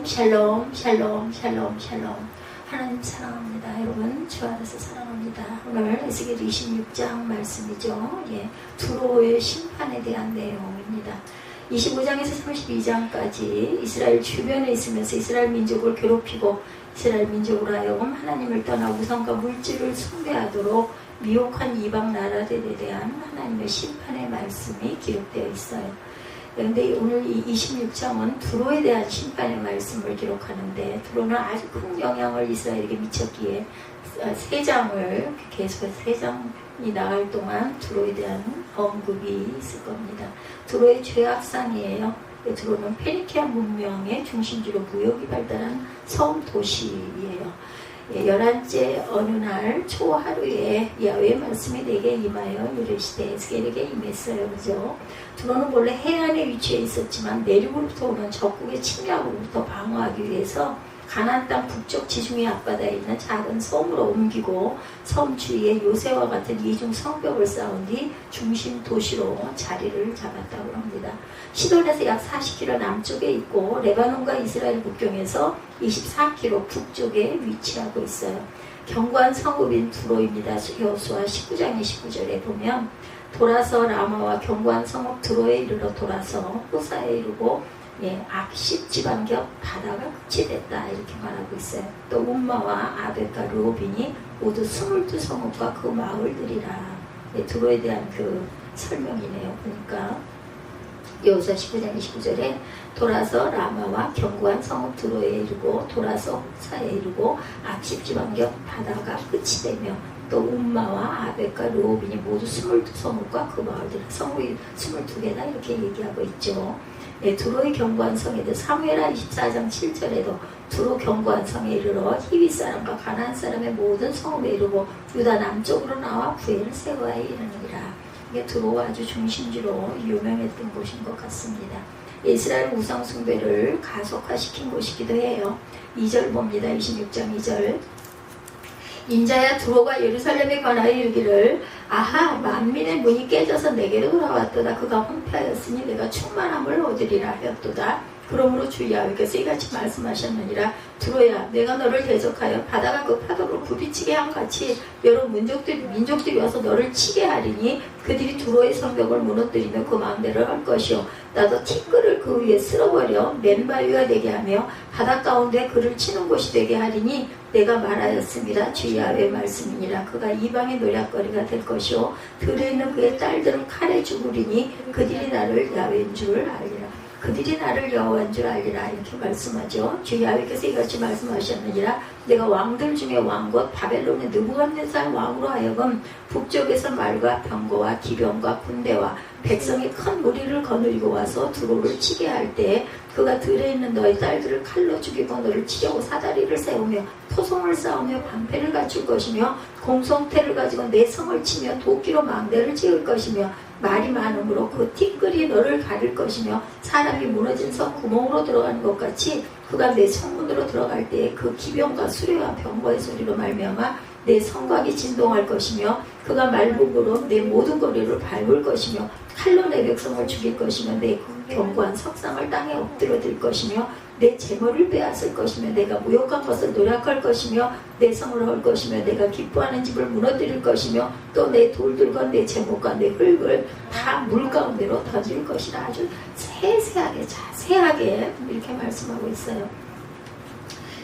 샬롬 샬롬 샬롬 샬롬. 하나님 사랑합니다. 여러분 주 안에서 사랑합니다. 오늘 에스겔 26장 말씀이죠. 두로의 심판에 대한 내용입니다. 25장에서 32장까지 이스라엘 주변에 있으면서 이스라엘 민족을 괴롭히고 이스라엘 민족으로 하여금 하나님을 떠나 우상과 물질을 숭배하도록 미혹한 이방 나라들에 대한 하나님의 심판의 말씀이 기록되어 있어요. 그런데 오늘 이 26장은 두로에 대한 심판의 말씀을 기록하는데, 두로는 아주 큰 영향을 이스라엘에게 미쳤기에 세 장을 계속해서 세 장이 나갈 동안 두로에 대한 언급이 있을 겁니다. 두로의 죄악상이에요. 두로는 페니키아 문명의 중심지로 무역이 발달한 섬 도시예요. 11째 어느 날 초하루에 야훼의 말씀이 내게 임하여 이르시되 에스겔에게 임했어요. 그죠? 두로는 원래 해안에 위치해 있었지만 내륙으로부터 오는 적국의 침략으로부터 방어하기 위해서 가나안 땅 북쪽 지중해 앞바다에 있는 작은 섬으로 옮기고 섬 주위에 요새와 같은 이중 성벽을 쌓은 뒤 중심 도시로 자리를 잡았다고 합니다. 시돈에서 약 40km 남쪽에 있고 레바논과 이스라엘 국경에서 24km 북쪽에 위치하고 있어요. 견고한 성읍인 두로입니다. 여호수아 19장 29절에 보면 돌아서 라마와 견고한 성읍 두로에 이르러 돌아서 호사에 이르고 악십 지방겹 바다가 끝이 됐다 이렇게 말하고 있어요. 또 움마와 아벡과 르호빈이 모두 22성읍과 그 마을들이라. 두로에 대한 그 설명이네요. 그러니까 여호수아 19장 29절에 돌아서 라마와 견고한 성읍 두로에 이르고 돌아서 호사에 이르고 악십 지방겹 바다가 끝이 되며 또 움마와 아벡과 르호빈이 모두 22성읍과 그 마을들, 성읍이 22개다 이렇게 얘기하고 있죠. 두로의 견고한 성에 대해 사무엘하 24장 7절에도 두로 견고한 성에 이르러 히위 사람과 가나안 사람의 모든 성읍에 이르고 유다 남쪽으로 나와 부엘을 세워야 이르느니라. 이게 두로가 아주 중심지로 유명했던 곳인 것 같습니다. 이스라엘 우상 숭배를 가속화시킨 곳이기도 해요. 2절 봅니다. 26장 2절. 인자야 두로가 예루살렘에 관하여 이르기를 아하 만민의 문이 깨져서 내게로 돌아왔도다. 그가 황폐하였으니 내가 충만함을 얻으리라 하였도다. 그러므로 주 야훼께서 이같이 말씀하셨느니라. 두로야 내가 너를 대적하여 바다가 그 파도를 부비치게 한 같이 여러 민족들이 와서 너를 치게 하리니 그들이 두로의 성벽을 무너뜨리며 그 마음대로 할 것이요 나도 티끌을 그 위에 쓸어버려 맨바위가 되게 하며 바다 가운데 그를 치는 곳이 되게 하리니 내가 말하였습니다. 주 야훼의 말씀이니라. 그가 이방의 노략거리가 될 것이요 들에 있는 그의 딸들은 칼에 죽으리니 그들이 나를 야훼인 줄 알리라. 그들이 나를 여호와인 줄 알리라 이렇게 말씀하죠. 주 야훼께서 이같이 말씀하셨느니라. 내가 왕들 중에 왕곧 바벨론의 느부갓네살 왕으로 하여금 북쪽에서 말과 병거와 기병과 군대와 백성이 큰 무리를 거느리고 와서 두로를 치게 할 때 그가 들에 있는 너의 딸들을 칼로 죽이고 너를 치려고 사다리를 세우며 토성을 쌓으며 방패를 갖출 것이며 공성태를 가지고 내 성을 치며 도끼로 망대를 지을 것이며 말이 많으므로 그 티끌이 너를 가릴 것이며 사람이 무너진 성 구멍으로 들어가는 것 같이 그가 내 성문으로 들어갈 때에 그 기병과 수레와 병거의 소리로 말미암아 내 성곽이 진동할 것이며 그가 말복으로 내 모든 거리를 밟을 것이며 칼로 내 백성을 죽일 것이며 내 견고한 석상을 땅에 엎드려 들 것이며 내 재물을 빼앗을 것이며 내가 무욕한 것을 노력할 것이며 내 성을 헐 것이며 내가 기뻐하는 집을 무너뜨릴 것이며 또 내 돌들과 내 제목과 내 흙을 다 물 가운데로 던질 것이라. 아주 세세하게 자세하게 이렇게 말씀하고 있어요.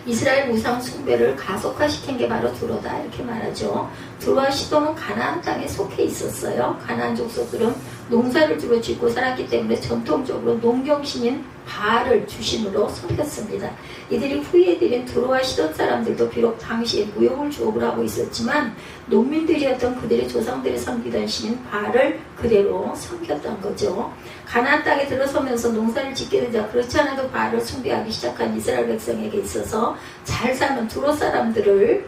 이스라엘 우상 숭배를 가속화시킨 게 바로 두로다 이렇게 말하죠. 두로와 시돈은 가나안 땅에 속해 있었어요. 가나안 족속들은 농사를 주로 짓고 살았기 때문에 전통적으로 농경신인 바알을 주신으로 섬겼습니다. 이들이 후에 들인 두로와 시돈 사람들도 비록 당시에 무용을 주업을 하고 있었지만 농민들이었던 그들의 조상들이 섬기던 신인 바알을 그대로 섬겼던 거죠. 가나안 땅에 들어서면서 농사를 짓게 되자 그렇지 않아도 바알을 숭배하기 시작한 이스라엘 백성에게 있어서 잘 사는 두로 사람들을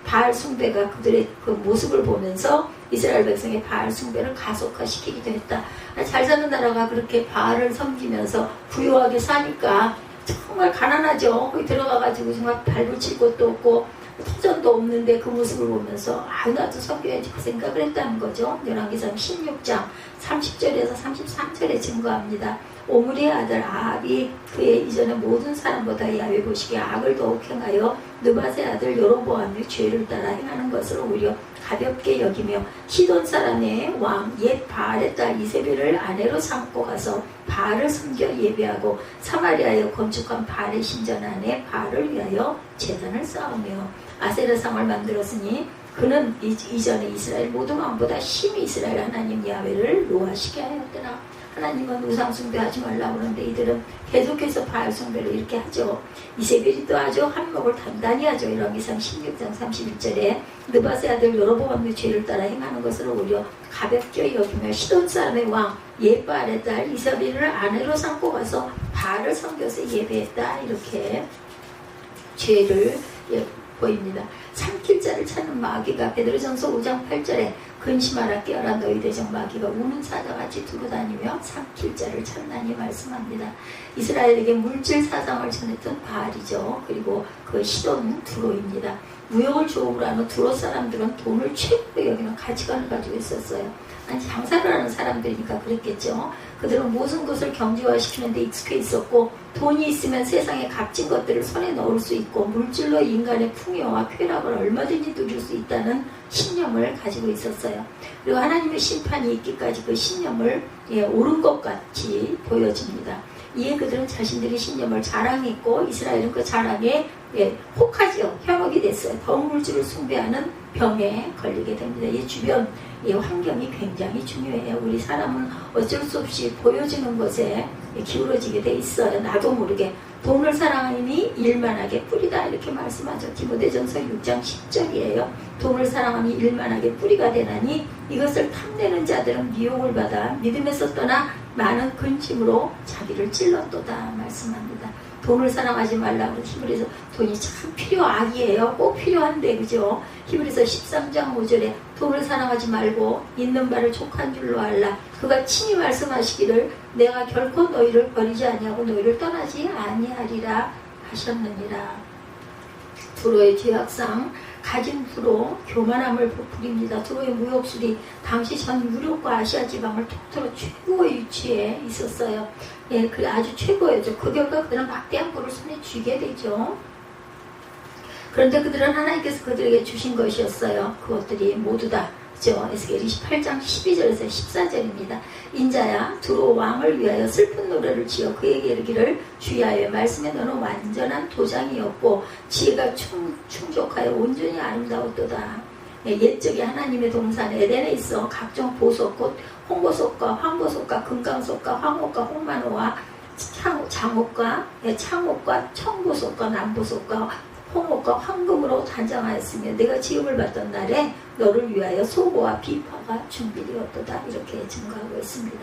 바알 숭배가 그들의 그 모습을 보면서 이스라엘 백성의 바알 숭배를 가속화시키기도 했다. 잘 사는 나라가 그렇게 바알을 섬기면서 부유하게 사니까 정말 가난하죠. 거기 들어가가지고 정말 발붙일 곳도 없고 터전도 없는데 그 모습을 보면서 나도 섬겨야지 그 생각을 했다는 거죠. 열왕기상 16장 30절에서 33절에 증거합니다. 오므리의 아들 아합이 그의 이전의 모든 사람보다 야훼 보시기에 악을 더욱 행하여 느밧의 아들 여로보암의 죄를 따라 행하는 것을 오히려 가볍게 여기며 시돈 사람의 왕 옛 바알의 딸 이세벨을 아내로 삼고 가서 바알을 섬겨 예배하고 사마리아에 건축한 바알의 신전 안에 바알을 위하여 제단을 쌓으며 아세라상을 만들었으니 그는 이전에 이스라엘 모든 왕보다 심히 이스라엘 하나님 야훼를 노하시게 하였더라. 하나님은 우상 숭배하지 말라고 그러는데 이들은 계속해서 바알 숭배를 이렇게 하죠. 이세벨이 또 아주 한몫을 단단히 하죠. 열왕기상 16장 31절에 느밧의 아들 여로보암의 죄를 따라 행하는 것을 오히려 가볍게 여기며 시돈 사람의 왕 옛 바알의 딸 이세벨을 아내로 삼고 가서 바알을 섬겨서 예배했다. 이렇게 죄를 보입니다. 삼킬 자를 찾는 마귀가 베드로전서 5장 8절에 근심하라 깨어라 너희 대적 마귀가 우는 사자같이 두루다니며 삼킬 자를 찾나니 말씀합니다. 이스라엘에게 물질 사상을 전했던 바알이죠. 그리고 그 시돈 두로입니다. 무역을 조업을 하는 두로 사람들은 돈을 최고로 여기는 가치관을 가지고 있었어요. 아니 장사를 하는 사람들이니까 그랬겠죠. 그들은 모든 것을 경제화시키는 데 익숙해 있었고 돈이 있으면 세상에 값진 것들을 손에 넣을 수 있고 물질로 인간의 풍요와 쾌락을 얼마든지 누릴 수 있다는 신념을 가지고 있었어요. 그리고 하나님의 심판이 있기까지 그 신념을 옳은 것 같이 보여집니다. 이에 그들은 자신들의 신념을 자랑했고 이스라엘은 그 자랑에 혹하지요. 현혹이 됐어요. 더욱 물질을 숭배하는 병에 걸리게 됩니다. 이 주변 환경이 굉장히 중요해요. 우리 사람은 어쩔 수 없이 보여지는 것에 기울어지게 돼 있어요. 나도 모르게 돈을 사랑하니 일만하게 뿌리다 이렇게 말씀하죠. 디모데전서 6장 10절이에요. 돈을 사랑하니 일만하게 뿌리가 되나니 이것을 탐내는 자들은 미혹을 받아 믿음에서 떠나 많은 근심으로 자기를 찔렀도다 말씀합니다. 돈을 사랑하지 말라고 히브리서 돈이 참 악이에요. 꼭 필요한데 그죠? 히브리서 13장 5절에 돈을 사랑하지 말고 있는 바를 족한 줄로 알라. 그가 친히 말씀하시기를 내가 결코 너희를 버리지 아니하고 너희를 떠나지 아니하리라 하셨느니라. 두로의 죄악상 가진 두로 교만함을 부립니다. 두로의 무역술이 당시 전 유럽과 아시아 지방을 통틀어 최고의 위치에 있었어요. 그 아주 최고였죠. 그 결과 그들은 막대한 부를 손에 쥐게 되죠. 그런데 그들은 하나님께서 그들에게 주신 것이었어요. 그것들이 모두 다 에스겔 28장 12절에서 14절입니다. 인자야 두로 왕을 위하여 슬픈 노래를 지어 그에게 이르기를 주야의 말씀에 너는 완전한 도장이었고 지혜가 충족하여 온전히 아름다웠도다. 옛적에 하나님의 동산 에덴에 있어 각종 보석꽃 홍보석과 황보석과 금강석과 황옥과 홍만호와 장옥과 창옥과 청보석과 남보석과 홍옥과 황금으로 단장하였으며 내가 지음을 받던 날에 너를 위하여 소고와 비파가 준비되었도다. 이렇게 증거하고 있습니다.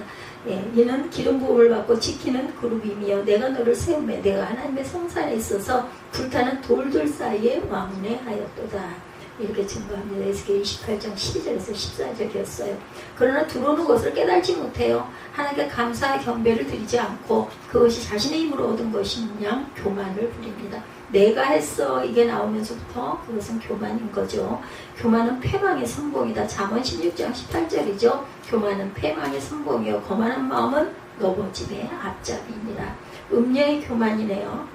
이는 기름 부음을 받고 지키는 그룹이며 내가 너를 세우며 내가 하나님의 성산에 있어서 불타는 돌들 사이에 왕래하였도다. 이렇게 증거합니다. 에스겔 28장 12절에서 14절이었어요. 그러나 두로는 것을 깨달지 못해요. 하나님께 감사와 경배를 드리지 않고 그것이 자신의 힘으로 얻은 것이냐 교만을 부립니다. 내가 했어 이게 나오면서부터 그것은 교만인 거죠. 교만은 패망의 선봉이다. 잠언 16장 18절이죠. 교만은 패망의 선봉이요 거만한 마음은 넘어짐의 앞잡이니라. 음녀의 교만이네요.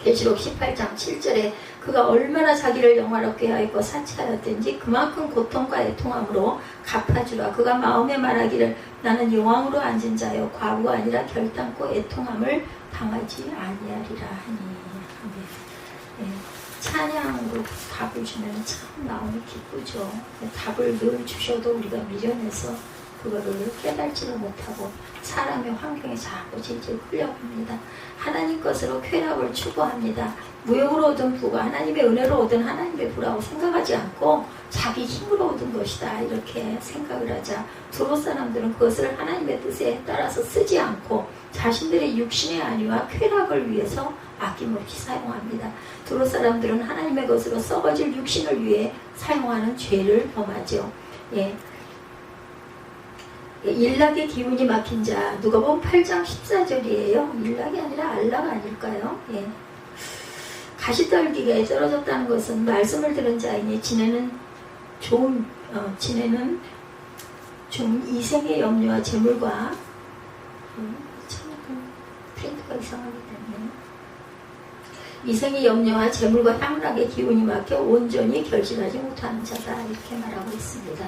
계시록 18장 7절에 그가 얼마나 자기를 영화롭게 하였고 사치하였든지 그만큼 고통과 애통함으로 갚아주라. 그가 마음에 말하기를 나는 여왕으로 앉은 자여 과부가 아니라 결단코 애통함을 당하지 아니하리라 하니. 찬양으로 답을 주면 참 마음이 기쁘죠. 답을 늘 주셔도 우리가 미련해서 그거를 깨달지를 못하고 사람의 환경에 자꾸 질질 끌려갑니다. 하나님 것으로 쾌락을 추구합니다. 무역으로 얻은 부가 하나님의 은혜로 얻은 하나님의 부라고 생각하지 않고 자기 힘으로 얻은 것이다 이렇게 생각을 하자 두로 사람들은 그것을 하나님의 뜻에 따라서 쓰지 않고 자신들의 육신의 안위와 쾌락을 위해서 아낌없이 사용합니다. 두로 사람들은 하나님의 것으로 썩어질 육신을 위해 사용하는 죄를 범하죠. 일락의 기운이 막힌 자 누가복음 8장 14절이에요. 일락이 아니라 알락 아닐까요? 가시떨기가 떨어졌다는 것은 말씀을 들은 자이니 지네는 좀 이생의 염려와 재물과 프린트가 이상하기 때문에 이생의 염려와 재물과 향락의 기운이 막혀 온전히 결실하지 못하는 자다 이렇게 말하고 있습니다.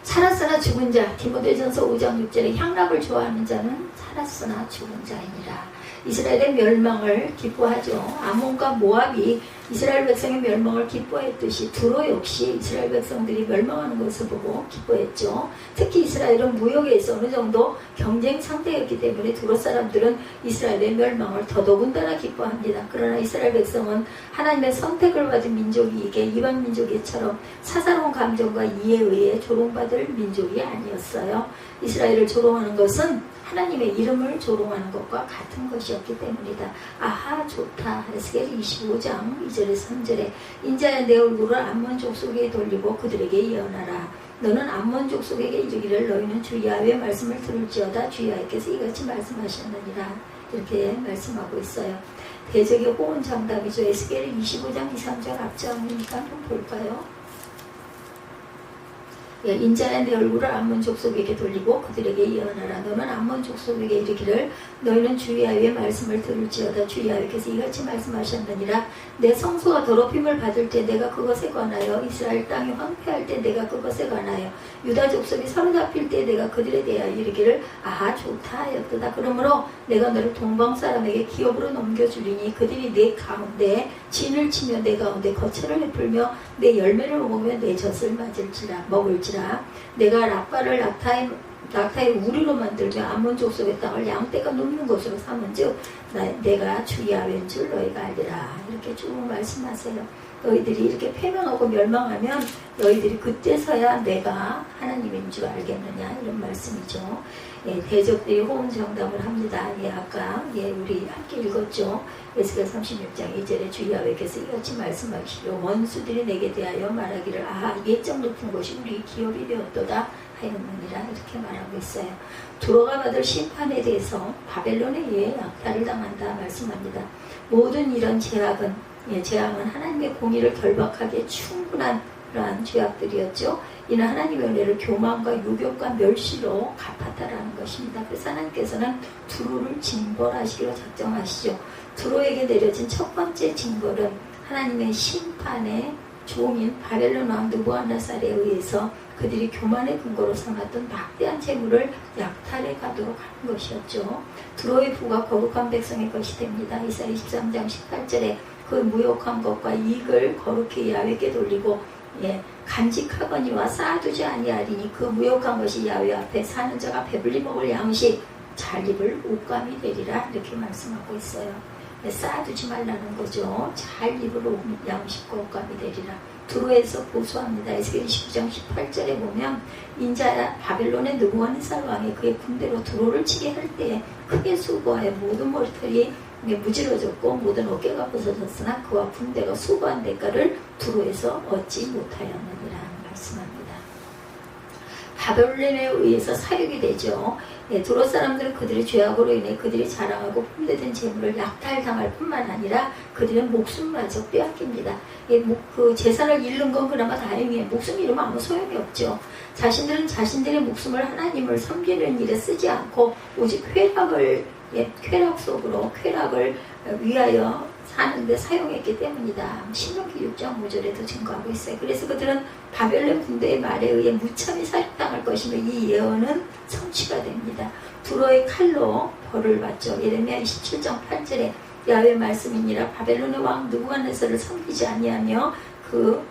살았으나 죽은 자 디모데전서 5장 6절에 향락을 좋아하는 자는 살았으나 죽은 자이니라. 이스라엘의 멸망을 기뻐하죠. 아몬과 모압이 이스라엘 백성의 멸망을 기뻐했듯이 두로 역시 이스라엘 백성들이 멸망하는 것을 보고 기뻐했죠. 특히 이스라엘은 무역에서 어느 정도 경쟁 상대였기 때문에 두로 사람들은 이스라엘의 멸망을 더더군다나 기뻐합니다. 그러나 이스라엘 백성은 하나님의 선택을 받은 민족이기에 이방 민족처럼 사사로운 감정과 이해에 의해 조롱받을 민족이 아니었어요. 이스라엘을 조롱하는 것은 하나님의 이름을 조롱하는 것과 같은 것이었기 때문이다. 아하 좋다. 에스겔 25장 2절에서 3절에 인자야 내 얼굴을 암몬 족속에게 돌리고 그들에게 예언하라. 너는 암몬 족속에게 이르기를 너희는 주 야훼의 말씀을 들을지어다. 주 야훼께서 이같이 말씀하셨느니라. 이렇게 말씀하고 있어요. 대적의 호언 장담이죠. 에스겔 25장 2, 3절 앞장이니까 좀 볼까요? 인자야 내 얼굴을 암몬 족속에게 돌리고 그들에게 예언하라. 너는 암몬 족속에게 이르기를 너희는 주 야훼의 말씀을 들을지어다. 주 야훼께서 이같이 말씀하셨느니라. 내 성소가 더럽힘을 받을 때 내가 그것에 관하여 이스라엘 땅이 황폐할 때 내가 그것에 관하여 유다 족속이 사로잡힐 때 내가 그들에 대하여 이르기를 아하 좋다 하였도다. 그러므로 내가 너를 동방 사람에게 기업으로 넘겨주리니 그들이 내 가운데 진을 치며 내 가운데 거처를 베풀며 내 열매를 먹으며 내 젖을 먹을지라. 내가 랍바를 낙타의 우리로 만들며 암몬 족속의 땅을 양떼가 눕는 곳으로 삼은즉 내가 주 야훼인 줄 너희가 알리라. 이렇게 쭉 말씀하세요. 너희들이 이렇게 패망하고 멸망하면 너희들이 그때서야 내가 하나님인 줄 알겠느냐 이런 말씀이죠. 대적들이 호언 장담을 합니다. 아까 우리 함께 읽었죠. 에스겔 36장 2절에 주 야훼께서 이같이 말씀하시기로 원수들이 내게 대하여 말하기를 아하 예적 높은 곳이 우리 기업이 되었도다 하였느니라 이렇게 말하고 있어요. 두로가 받을 심판에 대해서 바벨론에 의해 약탈을 당한다 말씀합니다. 모든 이런 재앙은 하나님의 공의를 결박하기에 충분한 그러한 죄악들이었죠. 이는 하나님의 은혜를 교만과 유격과 멸시로 갚았다라는 것입니다. 그래서 하나님께서는 두로를 징벌하시기로 작정하시죠. 두로에게 내려진 첫 번째 징벌은 하나님의 심판의 종인 바벨론 왕 느부갓네살에 의해서 그들이 교만의 근거로 삼았던 막대한 재물을 약탈해 가도록 하는 것이었죠. 두로의 부가 거룩한 백성의 것이 됩니다. 이사야 23장 18절에 그 무욕한 것과 이익을 거룩히 야훼께 돌리고 간직하거니와 쌓아두지 아니하리니 그 무욕한 것이 야훼 앞에 사는 자가 배불리 먹을 양식 잘 입을 옷감이 되리라 이렇게 말씀하고 있어요. 쌓아두지 말라는 거죠. 잘 입을 양식과 옷감이 되리라. 두로에서 보수합니다. 에스겔 29장 18절에 보면 인자야 바벨론의 느부갓네살 왕이 그의 군대로 두로를 치게 할 때에 크게 수고하여 모든 머리털이 무질러졌고 모든 어깨가 부서졌으나 그와 군대가 수고한 대가를 두로에서 얻지 못하였느니라 말씀합니다. 바벨론에 의해서 사육이 되죠. 두로 사람들은 그들의 죄악으로 인해 그들이 자랑하고 품대된 재물을 약탈당할 뿐만 아니라 그들의 목숨마저 빼앗깁니다. 그 재산을 잃는 건 그나마 다행이에요. 목숨 잃으면 아무 소용이 없죠. 자신들은 자신들의 목숨을 하나님을 섬기는 일에 쓰지 않고 오직 쾌락 속으로 쾌락을 위하여 사는데 사용했기 때문이다. 신명기 6장 5절에도 증거하고 있어요. 그래서 그들은 바벨론 군대의 말에 의해 무참히 사육당할 것이며 이 예언은 성취가 됩니다. 두로의 칼로 벌을 받죠. 예레미야 27장 8절에 야훼 말씀이니라 바벨론의 왕 느부갓네살을 섬기지 아니하며 그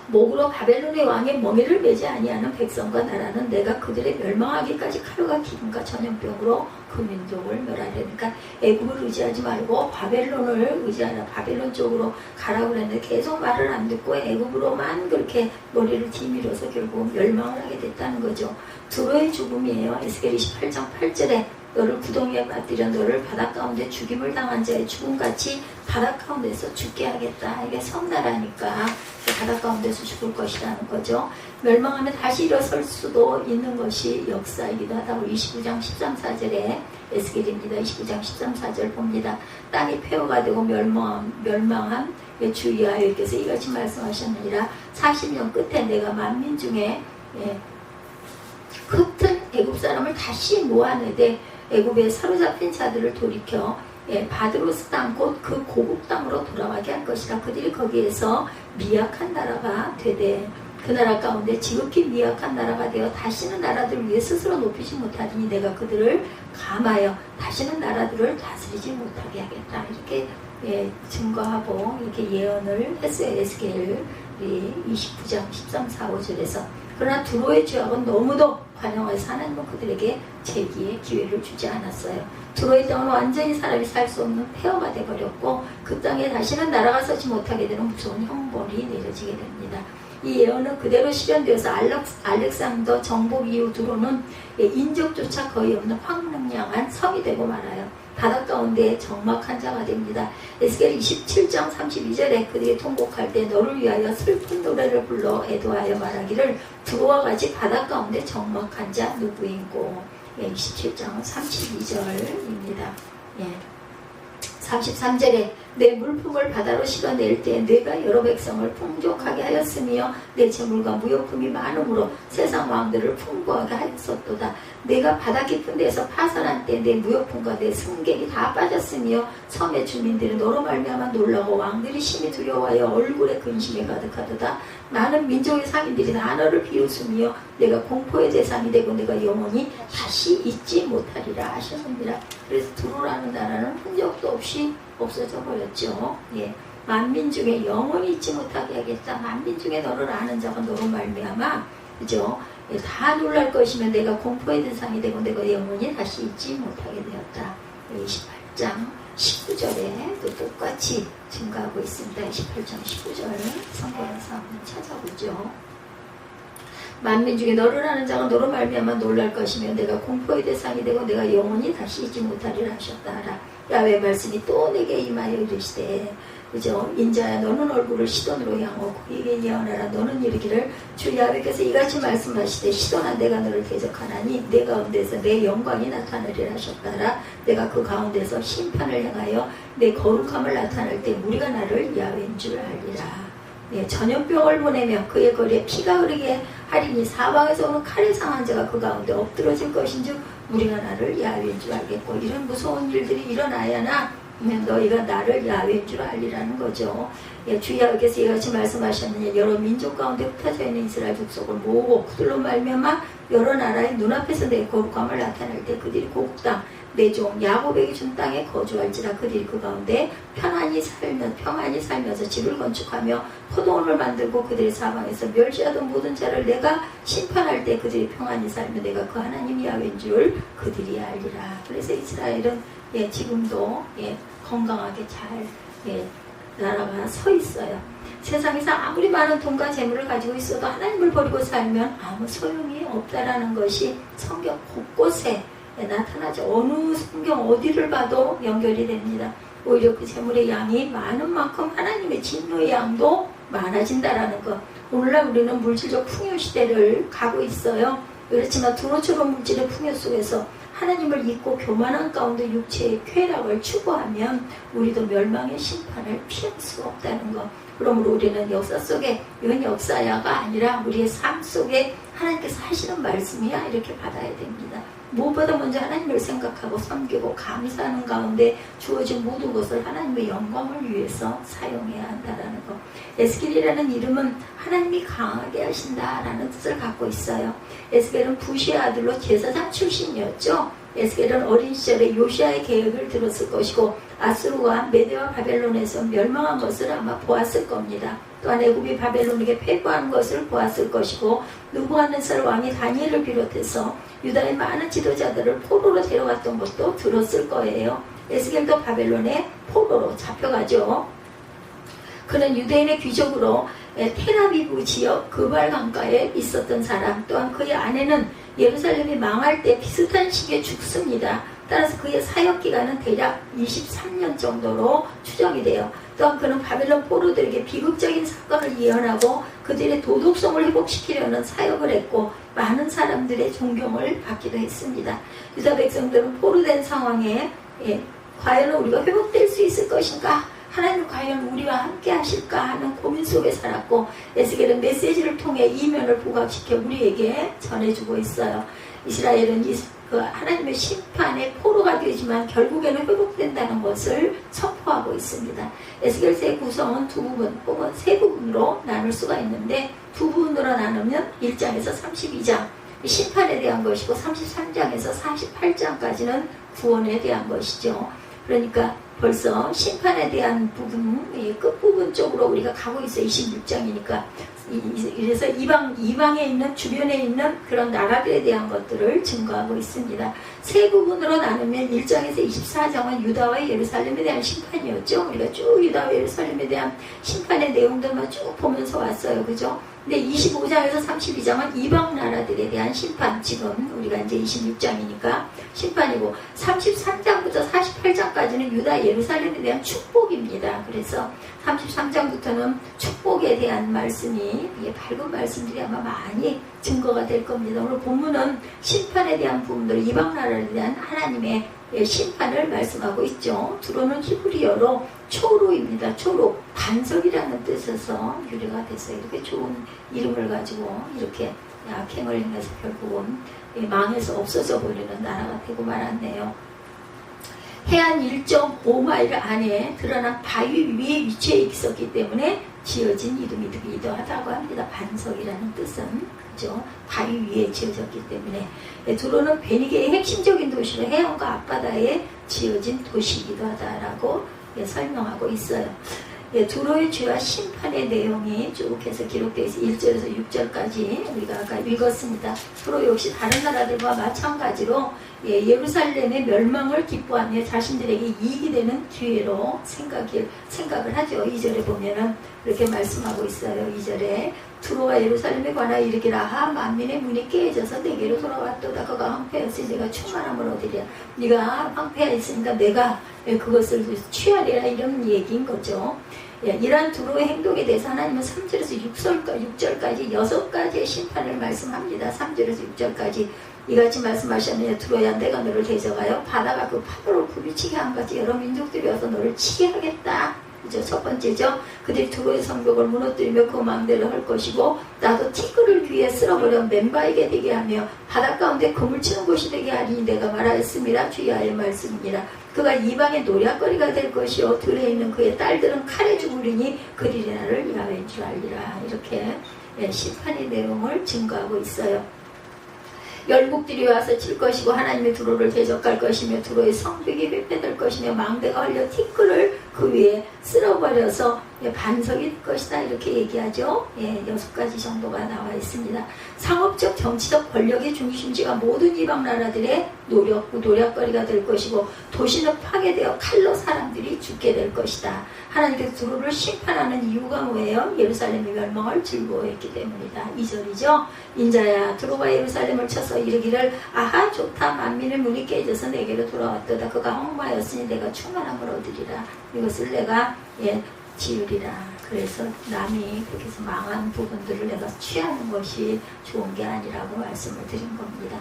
목으로 바벨론의 왕의 멍에를 매지 아니하는 백성과 나라는 내가 그들의 멸망하기까지 칼과 기름과 전염병으로 그 민족을 멸하려니까 애굽을 의지하지 말고 바벨론을 의지하라. 바벨론 쪽으로 가라고 그랬는데 계속 말을 안 듣고 애굽으로만 그렇게 머리를 뒤밀어서 결국 멸망을 하게 됐다는 거죠. 두로의 죽음이에요. 에스겔 28장 8절에 너를 구덩이에 빠뜨려 너를 바닷 가운데 죽임을 당한 자의 죽음같이 바닷 가운데서 죽게 하겠다. 이게 섬나라니까 바닷 가운데서 죽을 것이라는 거죠. 멸망하면 다시 일어설 수도 있는 것이 역사이기도 하다고 29장 13, 14절에 에스겔입니다. 29장 13, 14절 봅니다. 땅이 폐허가 되고 멸망한 주 야훼께서 이같이 말씀하셨느니라 40년 끝에 내가 만민 중에 흩은 애굽 사람을 다시 모아내되 애굽에 사로잡힌 자들을 돌이켜 바드로스 땅 곧 그 고국 땅으로 돌아가게 할 것이라. 그들이 거기에서 미약한 나라가 되되 그 나라 가운데 지극히 미약한 나라가 되어 다시는 나라들을 위해 스스로 높이지 못하리니 내가 그들을 감하여 다시는 나라들을 다스리지 못하게 하겠다. 이렇게 증거하고 이렇게 예언을 했어요. 에스겔이 29장 13, 4, 5절에서. 그러나 두로의 죄악은 너무도 관영해서 하나님은 그들에게 재기의 기회를 주지 않았어요. 두로의 땅은 완전히 사람이 살 수 없는 폐허가 되어버렸고 그 땅에 다시는 나라가 서지 못하게 되는 무서운 형벌이 내려지게 됩니다. 이 예언은 그대로 실현되어서 알렉산더 정복 이후 두로는 인적조차 거의 없는 황량한 성이 되고 말아요. 바닷 가운데 적막한 자가 됩니다. 에스겔 27장 32절에 그들이 통곡할 때 너를 위하여 슬픈 노래를 불러 애도하여 말하기를 두로와 같이 바닷 가운데 적막한 자 누구인고. 27장 32절입니다. 33절에 내 물품을 바다로 실어낼 때 내가 여러 백성을 풍족하게 하였으며 내 재물과 무역품이 많음으로 세상 왕들을 풍부하게 하였었도다. 내가 바다 깊은 데서 파산한 때 내 무역품과 내 승객이 다 빠졌으며 섬의 주민들은 너로 말미암아 놀라고 왕들이 심히 두려워하여 얼굴에 근심이 가득하도다. 많은 민족의 상인들이 다 너를 비웃으며 내가 공포의 대상이 되고 내가 영원히 다시 잊지 못하리라 하셨습니다. 그래서 두로라는 나라는 흔적도 없이 없어져 버렸죠. 만민 중에 영원히 잊지 못하게 하겠다. 만민 중에 너를 아는 자가 너로 말미암아, 그죠? 다 놀랄 것이면 내가 공포의 대상이 되고 내가 영원히 다시 잊지 못하게 되었다. 28장 19절에 또 똑같이 증가하고 있습니다. 28장 19절 성경에서 한번 찾아보죠. 만민 중에 너를 아는 자가 너로 말미암아 놀랄 것이며 내가 공포의 대상이 되고 내가 영원히 다시 잊지 못하리라 하셨다 하라. 야훼 말씀이 또 내게 임하여 이르시되, 그죠? 인자야 너는 얼굴을 시돈으로 향하고 그에게 예언하라. 너는 이르기를 주 야훼께서 이같이 말씀하시되 시돈아 내가 너를 대적하나니 내 가운데서 내 영광이 나타나리라 하셨다라. 내가 그 가운데서 심판을 행하여 내 거룩함을 나타낼 때 무리가 나를 야훼인 줄 알리라. 전염병을 보내며 그의 거리에 피가 흐르게 하리니 사방에서 오는 칼에 상한 자가 그 가운데 엎드러질 것인즉 우리가 나를 야훼인 줄 알겠고. 이런 무서운 일들이 일어나야나 너희가 나를 야훼인 줄 알리라는 거죠. 주 야훼께서 이같이 말씀하셨느냐. 여러 민족 가운데 흩어져 있는 이스라엘 족속을 모으고 그들로 말미암아 여러 나라의 눈앞에서 내 거룩함을 나타낼 때 그들이 고국 땅 내 종 야곱에게 준 땅에 거주할지라. 그들이 그 가운데 평안히 살면서 집을 건축하며 포도원을 만들고 그들의 사방에서 멸시하던 모든 자를 내가 심판할 때 그들이 평안히 살며 내가 그 하나님 야훼인 줄 그들이 알리라. 그래서 이스라엘은 지금도 건강하게 잘 나라가 서 있어요. 세상에서 아무리 많은 돈과 재물을 가지고 있어도 하나님을 버리고 살면 아무 소용이 없다라는 것이 성경 곳곳에 나타나죠. 어느 성경 어디를 봐도 연결이 됩니다. 오히려 그 재물의 양이 많은 만큼 하나님의 진노의 양도 많아진다라는 것. 오늘날 우리는 물질적 풍요 시대를 가고 있어요. 그렇지만 두로처럼 물질의 풍요 속에서 하나님을 잊고 교만한 가운데 육체의 쾌락을 추구하면 우리도 멸망의 심판을 피할 수가 없다는 것. 그러므로 우리는 역사 속에 이건 역사야가 아니라 우리의 삶 속에 하나님께서 하시는 말씀이야 이렇게 받아야 됩니다. 무엇보다 먼저 하나님을 생각하고 섬기고 감사하는 가운데 주어진 모든 것을 하나님의 영광을 위해서 사용해야 한다는 것. 에스겔이라는 이름은 하나님이 강하게 하신다라는 뜻을 갖고 있어요. 에스겔은 부시의 아들로 제사장 출신이었죠. 에스겔은 어린 시절에 요시아의 계획을 들었을 것이고 아수르와 메대와 바벨론에서 멸망한 것을 아마 보았을 겁니다. 또한 애굽이 바벨론에게 패거한 것을 보았을 것이고 느부갓네살 왕이 다니엘을 비롯해서 유다의 많은 지도자들을 포로로 데려갔던 것도 들었을 거예요. 에스겔도 바벨론에 포로로 잡혀가죠. 그는 유대인의 귀족으로 텔아비브 지역 그발 강가에 있었던 사람. 또한 그의 아내는 예루살렘이 망할 때 비슷한 시기에 죽습니다. 따라서 그의 사역기간은 대략 23년 정도로 추정이 돼요. 또한 그는 바벨론 포로들에게 비극적인 사건을 예언하고 그들의 도덕성을 회복시키려는 사역을 했고 많은 사람들의 존경을 받기도 했습니다. 유다 백성들은 포로된 상황에 과연 우리가 회복될 수 있을 것인가 하나님 과연 우리와 함께 하실까 하는 고민 속에 살았고, 에스겔은 메시지를 통해 이면을 부각시켜 우리에게 전해주고 있어요. 이스라엘은 하나님의 심판의 포로가 되지만 결국에는 회복된다는 것을 선포하고 있습니다. 에스겔서의 구성은 두 부분 혹은 세 부분으로 나눌 수가 있는데, 두 부분으로 나누면 1장에서 32장 심판에 대한 것이고 33장에서 48장까지는 구원에 대한 것이죠. 그러니까 벌써 심판에 대한 부분, 끝부분 쪽으로 우리가 가고 있어요. 26장이니까. 그래서 이방에 있는, 주변에 있는 그런 나라들에 대한 것들을 증거하고 있습니다. 세 부분으로 나누면 1장에서 24장은 유다와 예루살렘에 대한 심판이었죠. 우리가 쭉 유다와 예루살렘에 대한 심판의 내용들만 쭉 보면서 왔어요. 그죠? 근데 25장에서 32장은 이방 나라들에 대한 심판, 지금 우리가 이제 26장이니까 심판이고, 33장부터 48장까지는 유다 예루살렘에 대한 축복입니다. 그래서 33장부터는 축복에 대한 말씀이, 밝은 말씀들이 아마 많이 증거가 될 겁니다. 오늘 본문은 심판에 대한 부분들, 이방 나라에 대한 하나님의 심판을 말씀하고 있죠. 두로는 히브리어로 초로입니다. 초로, 반석이라는 뜻에서 유래가 됐어요. 이렇게 좋은 이름을 가지고 이렇게 악행을 행해서 결국은 망해서 없어져 버리는 나라가 되고 말았네요. 해안 1.5마일 안에 드러난 바위 위에 위치해 있었기 때문에 지어진 이름이 되기도 하다고 합니다. 반석이라는 뜻은, 그죠? 바위 위에 지어졌기 때문에. 두로는 베니게의 핵심적인 도시로 해안과 앞바다에 지어진 도시이기도 하다라고 설명하고 있어요. 두로의 죄와 심판의 내용이 쭉 해서 기록되어 있어요. 1절에서 6절까지 우리가 아까 읽었습니다. 두로 역시 다른 나라들과 마찬가지로 예루살렘의 멸망을 기뻐하며 자신들에게 이익이 되는 기회로 생각을 하죠. 2절에 보면은 이렇게 말씀하고 있어요. 2절에 두로와 예루살렘에 관하여 이르기라. 하, 만민의 문이 깨져서 내게로 돌아왔도다. 그가 황폐하였으니 내가 충만함을 얻으리라. 네가 황폐하였으니까 내가 그것을 취하리라, 이런 얘기인 거죠. 이러한 두로의 행동에 대해서 하나님은 3절에서 6절까지 6가지의 심판을 말씀합니다. 3절에서 6절까지 이같이 말씀하셨느냐. 두로야, 내가 너를 대적하여 바다가 그 파도를 부비치게 한 같이 여러 민족들이 와서 너를 치게 하겠다. 그죠? 첫 번째죠. 그들이 두로의 성벽을 무너뜨리며 그 망대를 할 것이고, 나도 티끌을 귀에 쓸어버려 맨바에게 되게 하며 바닷 가운데 그물 치는 곳이 되게 하리니 내가 말하였습니다. 주야의 말씀이니라. 그가 이방의 노략거리가 될 것이요 들에 있는 그의 딸들은 칼에 죽으리니 그들이 나를 야훼인 줄 알리라. 이렇게 심판의 내용을 증거하고 있어요. 열국들이 와서 칠 것이고 하나님의 두로를 대적할 것이며 두로의 성벽이 회폐될 것이며 망대가 흘려 티끌을 그 위에 쓸어버려서 반석이 될 것이다. 이렇게 얘기하죠. 6가지 정도가 나와 있습니다. 상업적, 정치적 권력의 중심지가 모든 이방 나라들의 노략거리가 될 것이고, 도시는 파괴되어 칼로 사람들이 죽게 될 것이다. 하나님께서 두로를 심판하는 이유가 뭐예요? 예루살렘의 멸망을 즐거워했기 때문이다. 2절이죠. 인자야, 두로가 예루살렘을 쳐서 이르기를, 아하, 좋다. 만민의 문이 깨져서 내게로 돌아왔도다. 그가 황마였으니 내가 충만함을 얻으리라. 이것을 내가 지으리라. 그래서 남이 그렇게 해서 망한 부분들을 내가 취하는 것이 좋은 게 아니라고 말씀을 드린 겁니다.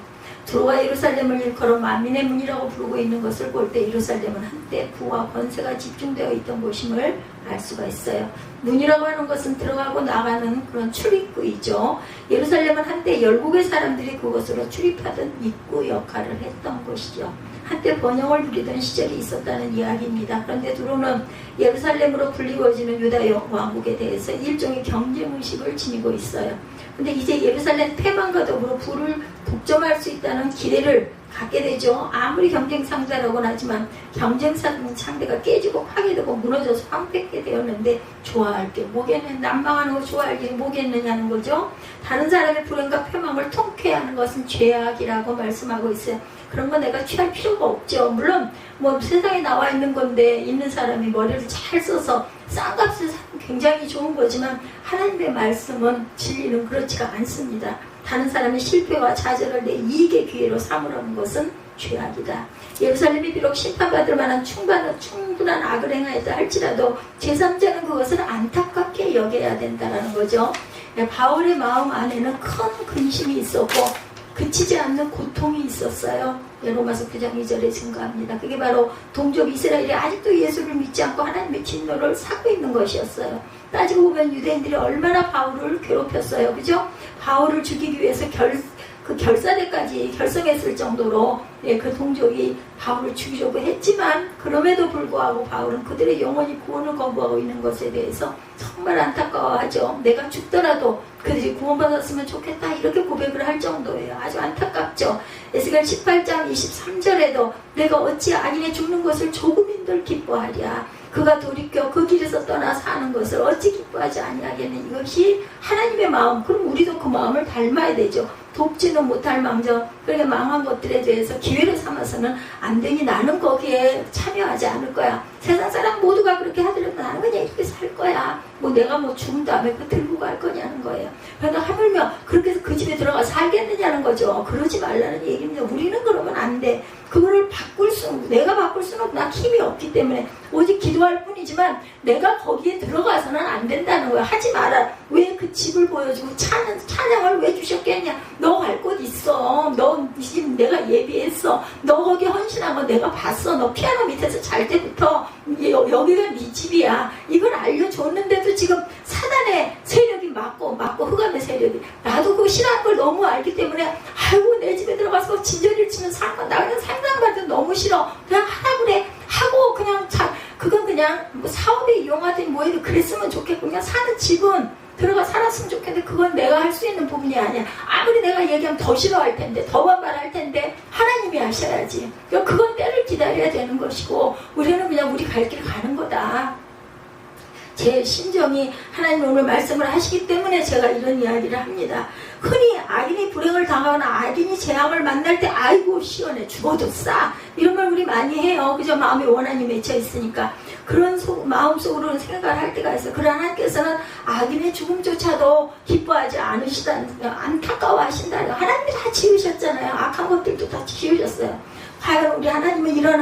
두로와 예루살렘을 일컬어 만민의 문이라고 부르고 있는 것을 볼 때 예루살렘은 한때 부와 권세가 집중되어 있던 곳임을 알 수가 있어요. 문이라고 하는 것은 들어가고 나가는 그런 출입구이죠. 예루살렘은 한때 열국의 사람들이 그곳으로 출입하던 입구 역할을 했던 곳이죠. 한때 번영을 부리던 시절이 있었다는 이야기입니다. 그런데 두로는 예루살렘으로 불리워지는 유다 왕국에 대해서 일종의 경쟁의식을 지니고 있어요. 근데 이제 예루살렘 폐망과 더불어 불을 독점할 수 있다는 기대를 갖게 되죠. 아무리 경쟁 상대라고는 하지만 경쟁 상대가 깨지고 파괴되고 무너져서 황폐하게 되었는데 좋아할 게 뭐겠느냐, 난망하는 거 좋아할 일이 뭐겠느냐는 거죠. 다른 사람의 불행과 패망을 통쾌하는 것은 죄악이라고 말씀하고 있어요. 그런 거 내가 취할 필요가 없죠. 물론 뭐 세상에 나와 있는 건데 있는 사람이 머리를 잘 써서 싼 값을 사면 굉장히 좋은 거지만 하나님의 말씀은, 진리는 그렇지가 않습니다. 다른 사람의 실패와 좌절을 내 이익의 기회로 삼으려는 것은 죄악이다. 예루살렘이 비록 심판받을 만한 충분한 악을 행하였다 할지라도 제3자는 그것을 안타깝게 여겨야 된다는 거죠. 바울의 마음 안에는 큰 근심이 있었고 그치지 않는 고통이 있었어요. 로마서 9장 2절에 증거합니다. 그게 바로 동족 이스라엘이 아직도 예수를 믿지 않고 하나님의 진노를 사고 있는 것이었어요. 따지고 보면 유대인들이 얼마나 바울을 괴롭혔어요. 그죠? 바울을 죽이기 위해서 결사대까지 결성했을 정도로 그 동족이 바울을 죽이려고 했지만, 그럼에도 불구하고 바울은 그들의 영원히 구원을 거부하고 있는 것에 대해서 정말 안타까워하죠. 내가 죽더라도 그들이 구원받았으면 좋겠다, 이렇게 고백을 할 정도예요. 아주 안타깝죠. 에스겔 18장 23절에도 내가 어찌 악인의 죽는 것을 조금인들 기뻐하랴. 그가 돌이켜 그 길에서 떠나 사는 것을 어찌 기뻐하지 아니하겠는. 이것이 하나님의 마음. 그럼 우리도 그 마음을 닮아야 되죠. 돕지는 못할 망정, 그렇게 망한 것들에 대해서 기회를 삼아서는 안 되니 나는 거기에 참여하지 않을 거야. 세상 사람 모두가 그렇게 하더라도 나는 그냥 이렇게 살 거야. 뭐 내가 뭐 죽은 다음에 그 들고 갈 거냐는 거예요. 그러니까 하물며 그렇게 해서 그 집에 들어가 살겠느냐는 거죠. 그러지 말라는 얘기입니다. 우리는 그러면 안 돼. 그거를 내가 바꿀 수는 없고, 나 힘이 없기 때문에 오직 기도할 뿐이지만 내가 거기에 들어가서는 안 된다는 거야. 하지 마라. 왜 그 집을 보여주고 찬양을 왜 주셨겠냐. 너 갈 곳 있어. 너 이 집 내가 예비했어. 너 거기 헌신한 거 내가 봤어. 너 피아노 밑에서 잘 때부터 여기가 네 집이야. 이걸 알려줬는데도 지금 사단의 세력이 막고 흑암의 세력이, 나도 그 싫어하는 걸 너무 알기 때문에 아이고 내 집에 들어가서 진저리를 치면 사는 건 나 그냥 상상받아도 너무 싫어. 그냥 하라 그래. 하고 그냥 그건 그냥 뭐 사업에 이용하든 뭐해도 그랬으면 좋겠고, 그냥 사는 집은 들어가 살았으면 좋겠는데 그건 내가 할 수 있는 부분이 아니야. 아무리 내가 얘기하면 더 싫어할 텐데, 더 반발할 텐데 하나님이 하셔야지. 그건 때를 기다려야 되는 것이고, 우리는 그냥 우리 갈 길 가는 거다. 제 심정이 하나님 오늘 말씀을 하시기 때문에 제가 이런 이야기를 합니다. 흔히 악인이 불행을 당하거나 악인이 재앙을 만날 때 아이고 시원해, 죽어도 싸, 이런 말 우리 많이 해요. 그죠? 마음에 원한이 맺혀 있으니까 그런 마음속으로는 생각을 할 때가 있어요. 그러나 하나님께서는 악인의 죽음조차도 기뻐하지 안타까워하신다. 하나님이 다 지으셨잖아요. 악한 것들도 다 지으셨어요. 과연 우리 하나님은 이런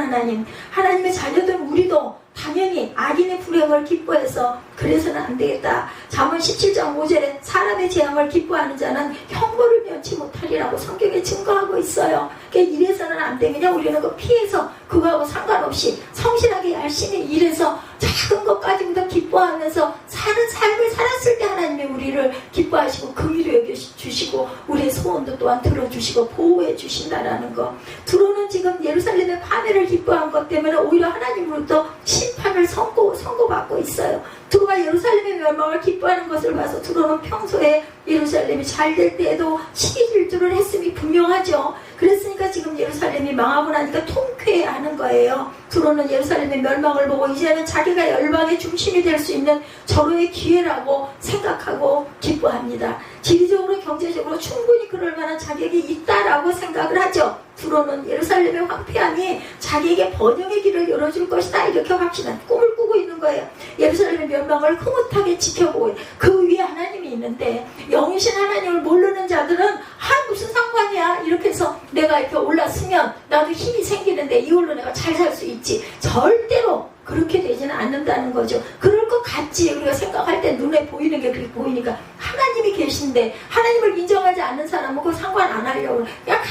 하나님의 자녀들 우리도 당연히 악인의 불행을 기뻐해서 그래서는 안 되겠다. 잠언 17장 5절에 사람의 재앙을 기뻐하는 자는 형벌을 면치 못하리라고 성경에 증거하고 있어요. 그러니까 이래서는 안 되느냐. 우리는 그 피해서 그거하고 상관없이 성실하게 열심히 일해서 작은 것까지부터 기뻐하면서 사는 삶을 살았을 때 하나님이 우리를 기뻐하시고 긍휼히 여겨주시고 우리의 소원도 또한 들어주시고 보호해 주신다라는 거. 두로는 지금 예루살렘의 파멸을 기뻐한 것 때문에 오히려 하나님으로부터 심판을 선고받고 있어요. 두로가 예루살렘의 멸망을 기뻐하는 것을 봐서 두로는 평소에 예루살렘이 잘 될 때에도 시기질투를 했음이 분명하죠. 그랬으니까 지금 예루살렘이 망하고 나니까 통쾌해하는 거예요. 두로는 예루살렘의 멸망을 보고 이제는 자기가 열방의 중심이 될 수 있는 절호의 기회라고 생각하고 기뻐합니다. 지리적으로 경제적으로 충분히 그럴 만한 자격이 있다라고 생각을 하죠. 두로는 예루살렘의 황폐함이 자기에게 번영의 길을 열어줄 것이다, 이렇게 확신한 꿈을 꾸고 있는 거예요. 예루살렘의 멸망을 흐뭇하게 지켜보고 그 위에 하나님이 있는데, 영이신 하나님을 모르는 자들은 무슨 상관이야, 이렇게 해서 내가 이렇게 올랐으면 나도 힘이 생기는데 이걸로 내가 잘 살 수 있지. 절대로 그렇게 되지는 않는다는 거죠. 그럴 것 같지. 우리가 생각할 때 눈에 보이는 게 그렇게 보이니까. 하나님이 계신데 하나님을 인정하지 않는 사람은 그거 상관 안 하려고 그냥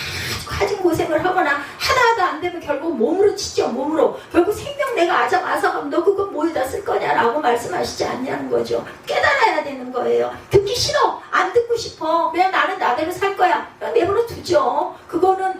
가진 고생을 하거나 하다 안 되면 결국 몸으로 치죠. 몸으로. 결국 생명 내가 앗아가면 너 그거 뭐에다 쓸 거냐라고 말씀하시지 않냐는 거죠. 깨달아야 되는 거예요. 듣기 싫어. 안 듣고 싶어. 그냥 나는 나대로 살 거야. 그냥 내버려 두죠. 그거는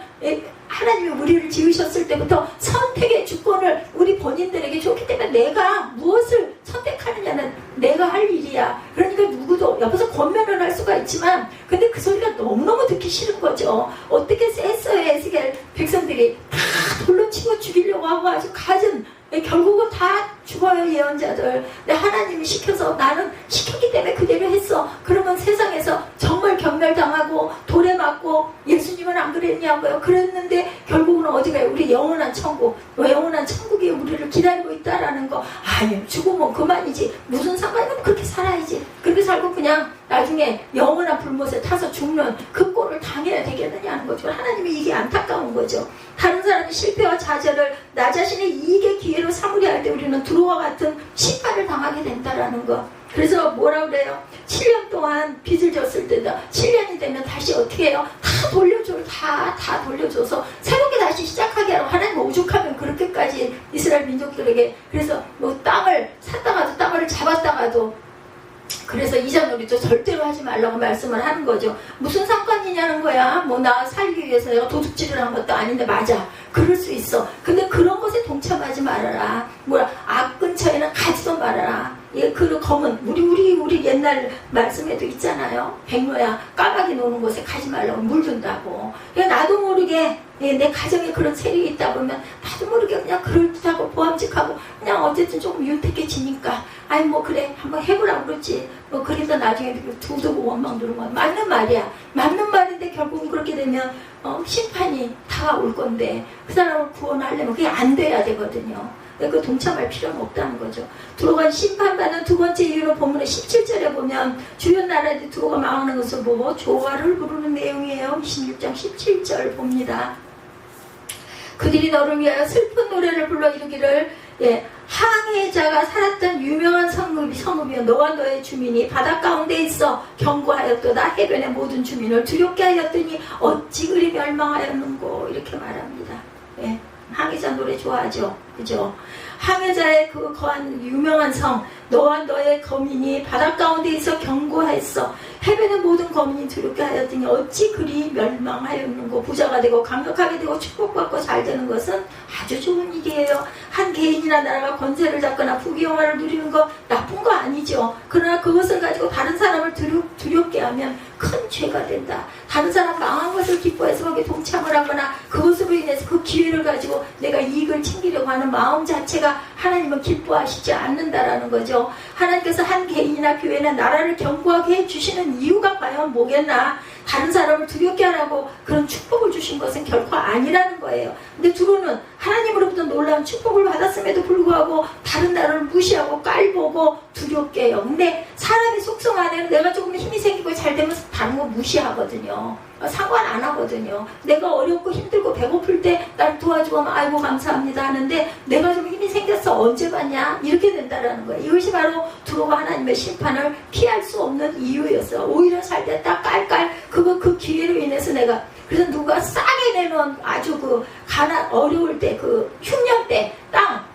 하나님이 우리를 지으셨을 때부터 선택의 주권을 우리 본인들에게 줬기 때문에 내가 무엇을 선택하느냐는 내가 할 일이야. 그러니까 누구도 옆에서 권면을 할 수가 있지만, 근데 그 소리가 너무너무 듣기 싫은 거죠. 어떻게 했어요, 에스겔 백성들이 다 돌로 치고 죽이려고 하고 아주 갖은, 결국은 다 죽어요, 예언자들. 근데 하나님이 시켜서, 나는 시켰기 때문에 그대로 했어. 그러면 세상에서 정말 경멸당하고 돌에 맞고, 예수님은 안 그랬냐고요. 그랬는데 결국은 어디 가요? 우리 영원한 천국. 영원한 천국이 우리를 기다리고 있다라는 거. 아니, 죽으면 그만이지. 무슨 상관이면 그렇게 살아야지. 그렇게 살고 그냥 나중에 영원한 불못에 타서 죽는 그 꼴을 당해야 되겠느냐는 거죠. 하나님이 이게 안타까운 거죠. 다른 사람이 실패와 좌절을 나 자신의 이익의 기회로 삼으려 할 때 우리는 두로와 같은 심판을 당하게 된다라는 거. 그래서 뭐라 그래요? 7년 동안 빚을 졌을 때도 7년이 되면 다시 어떻게 해요? 다 돌려줘요. 다 돌려줘서 새롭게 다시 시작하게 하라고. 하나님 오죽하면 그렇게까지 이스라엘 민족들에게. 그래서 뭐 땅을 샀다가도 땅을 잡았다가도, 그래서 이자놀이도 절대로 하지 말라고 말씀을 하는 거죠. 무슨 상관이냐는 거야. 뭐 나 살기 위해서 내가 도둑질을 한 것도 아닌데. 맞아, 그럴 수 있어. 근데 그런 것에 동참하지 말아라. 뭐야, 악 근처에는 가지도 말아라. 예, 그 검은 우리 옛날 말씀에도 있잖아요. 백로야, 까마귀 노는 곳에 가지 말라고 물든다고. 그러니까 나도 모르게, 예, 내 가정에 그런 세력이 있다 보면 나도 모르게 그냥 그럴듯하고 보암직하고 그냥 어쨌든 조금 윤택해지니까, 아니 뭐 그래 한번 해보라고 그러지. 뭐 그래서 나중에 두두고 원망 두는 거야. 맞는 말이야. 맞는 말인데 결국은 그렇게 되면 심판이 다가올 건데 그 사람을 구원하려면 그게 안 돼야 되거든요. 그 동참할 필요는 없다는 거죠. 두로가 심판받는 두 번째 이유로 본문의 17절에 보면 주변 나라들이 두로가 망하는 것을 보고 조화를 부르는 내용이에요. 26장 17절 봅니다. 그들이 너를 위하여 슬픈 노래를 불러 이르기를, 예, 항해자가 살았던 유명한 성읍이여 너와 너의 주민이 바다 가운데 있어 경고하였도다. 해변의 모든 주민을 두렵게 하였더니 어찌 그리 멸망하였는고. 이렇게 말합니다. 예, 항해자 노래 좋아하죠, 그죠? 항해자의 그 거한 유명한 성, 너와 너의 거민이 바다 가운데 있어 경고했어. 해변의 모든 거민이 두렵게 하였더니 어찌 그리 멸망하였는고. 부자가 되고 강력하게 되고 축복받고 잘 되는 것은 아주 좋은 일이에요. 한 개인이나 나라가 권세를 잡거나 부귀영화를 누리는 거 나쁜 거 아니죠. 그러나 그것을 가지고 다른 사람을 두렵게 하면 큰 죄가 된다. 다른 사람 망한 것을 기뻐해서 거기에 동참을 하거나 그것으로 인해서 그 기회를 가지고 내가 이익을 챙기려고 하는 마음 자체가 하나님은 기뻐하시지 않는다라는 거죠. 하나님께서 한 개인이나 교회나 나라를 견고하게 해주시는 이유가 과연 뭐겠나. 다른 사람을 두렵게 하라고 그런 축복을 주신 것은 결코 아니라는 거예요. 근데 두로는 하나님으로부터 놀라운 축복을 받았음에도 불구하고 다른 나라를 무시하고 깔보고 두렵게 해요. 근데 사람의 속성 안에는 내가 조금 힘이 생기고 잘 되면 다른 거 무시하거든요. 상관 안 하거든요. 내가 어렵고 힘들고 배고플 때 날 도와주고 아이고 감사합니다 하는데 내가 좀 힘이 생겼어 언제 봤냐 이렇게 된다라는 거예요. 이것이 바로 두로가 하나님의 심판을 피할 수 없는 이유였어요. 오히려 살 때 딱 깔깔 그 기회로 인해서 내가, 그래서 누가 싸게 내놓은 아주 그 어려울 때 그 흉년 때 땅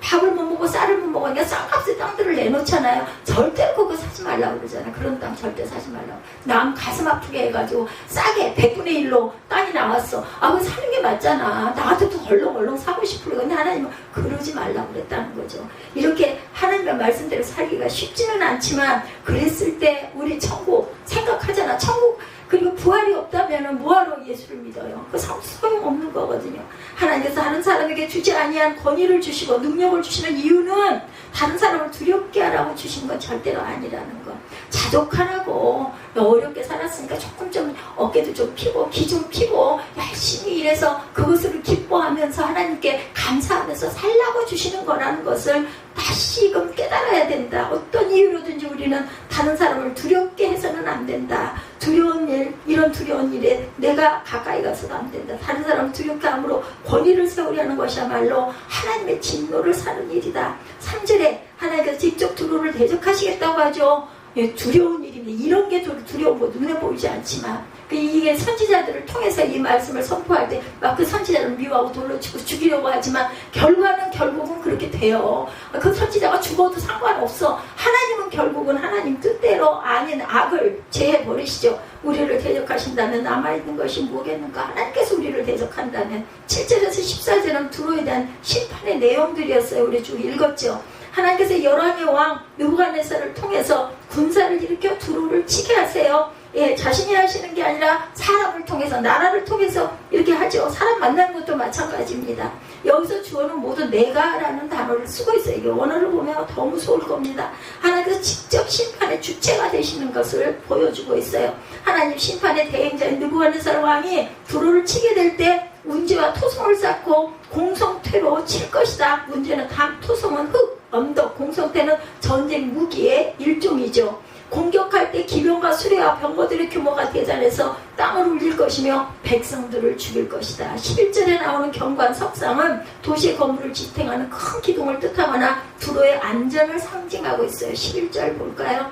밥을 못 먹고 쌀을 못 먹으니까 쌀값의 땅들을 내놓잖아요. 절대로 그거 사지 말라고 그러잖아요. 그런 땅 절대 사지 말라고. 남 가슴 아프게 해가지고 싸게 100분의 1로 땅이 나왔어. 아, 그거 사는 게 맞잖아. 나한테도 얼렁얼렁 사고 싶으려. 근데 하나님은 그러지 말라고 그랬다는 거죠. 이렇게 하나님의 말씀대로 살기가 쉽지는 않지만 그랬을 때 우리 천국 생각하잖아. 천국 그리고 부활이 없다면 뭐하러 예수를 믿어요? 그 소용없는 거거든요. 하나님께서 다른 사람에게 주지 아니한 권위를 주시고 능력을 주시는 이유는 다른 사람을 두렵게 하라고 주신 건 절대로 아니라는 거. 자족하라고. 어렵게 살았으니까 조금 좀 어깨도 좀 피고 기 좀 피고 열심히 일해서 그것을 기뻐하면서 하나님께 감사하면서 살라고 주시는 거라는 것을 다시금 깨달아야 된다. 어떤 이유로든지 우리는 다른 사람을 두렵게 해서는 안 된다. 두려운 일, 이런 두려운 일에 내가 가까이 가서도 안 된다. 다른 사람을 두렵게 함으로 권위를 세우려는 것이야말로 하나님의 진노를 사는 일이다. 3절에 하나님께서 직접 두로를 대적하시겠다고 하죠. 예, 두려운 일입니다. 이런 게 두려운 거 눈에 보이지 않지만 이게 선지자들을 통해서 이 말씀을 선포할 때 막 그 선지자를 미워하고 돌로 치고 죽이려고 하지만 결국은 그렇게 돼요. 그 선지자가 죽어도 상관없어. 하나님은 결국은 하나님 뜻대로 아닌 악을 제해버리시죠. 우리를 대적하신다면 남아있는 것이 뭐겠는가. 하나님께서 우리를 대적한다면 7절에서 14절은 두로에 대한 심판의 내용들이었어요. 우리 쭉 읽었죠. 하나님께서 열왕의 왕 느부갓네살을 통해서 군사를 일으켜 두로를 치게 하세요. 예, 자신이 하시는 게 아니라 사람을 통해서, 나라를 통해서 이렇게 하죠. 사람 만나는 것도 마찬가지입니다. 여기서 주어는 모두 내가라는 단어를 쓰고 있어요. 이 원어를 보면 더 무서울 겁니다. 하나님께서 직접 심판의 주체가 되시는 것을 보여주고 있어요. 하나님 심판의 대행자인 느부갓네살 왕이 두로를 치게 될 때 운지와 토성을 쌓고 공성퇴로 칠 것이다. 운지는 토성은 흙, 언덕, 공성퇴는 전쟁 무기의 일종이죠. 공격할 때 기병과 수레와 병거들의 규모가 대단해서 땅을 울릴 것이며 백성들을 죽일 것이다. 11절에 나오는 경관 석상은 도시의 건물을 지탱하는 큰 기둥을 뜻하거나 두로의 안전을 상징하고 있어요. 11절 볼까요?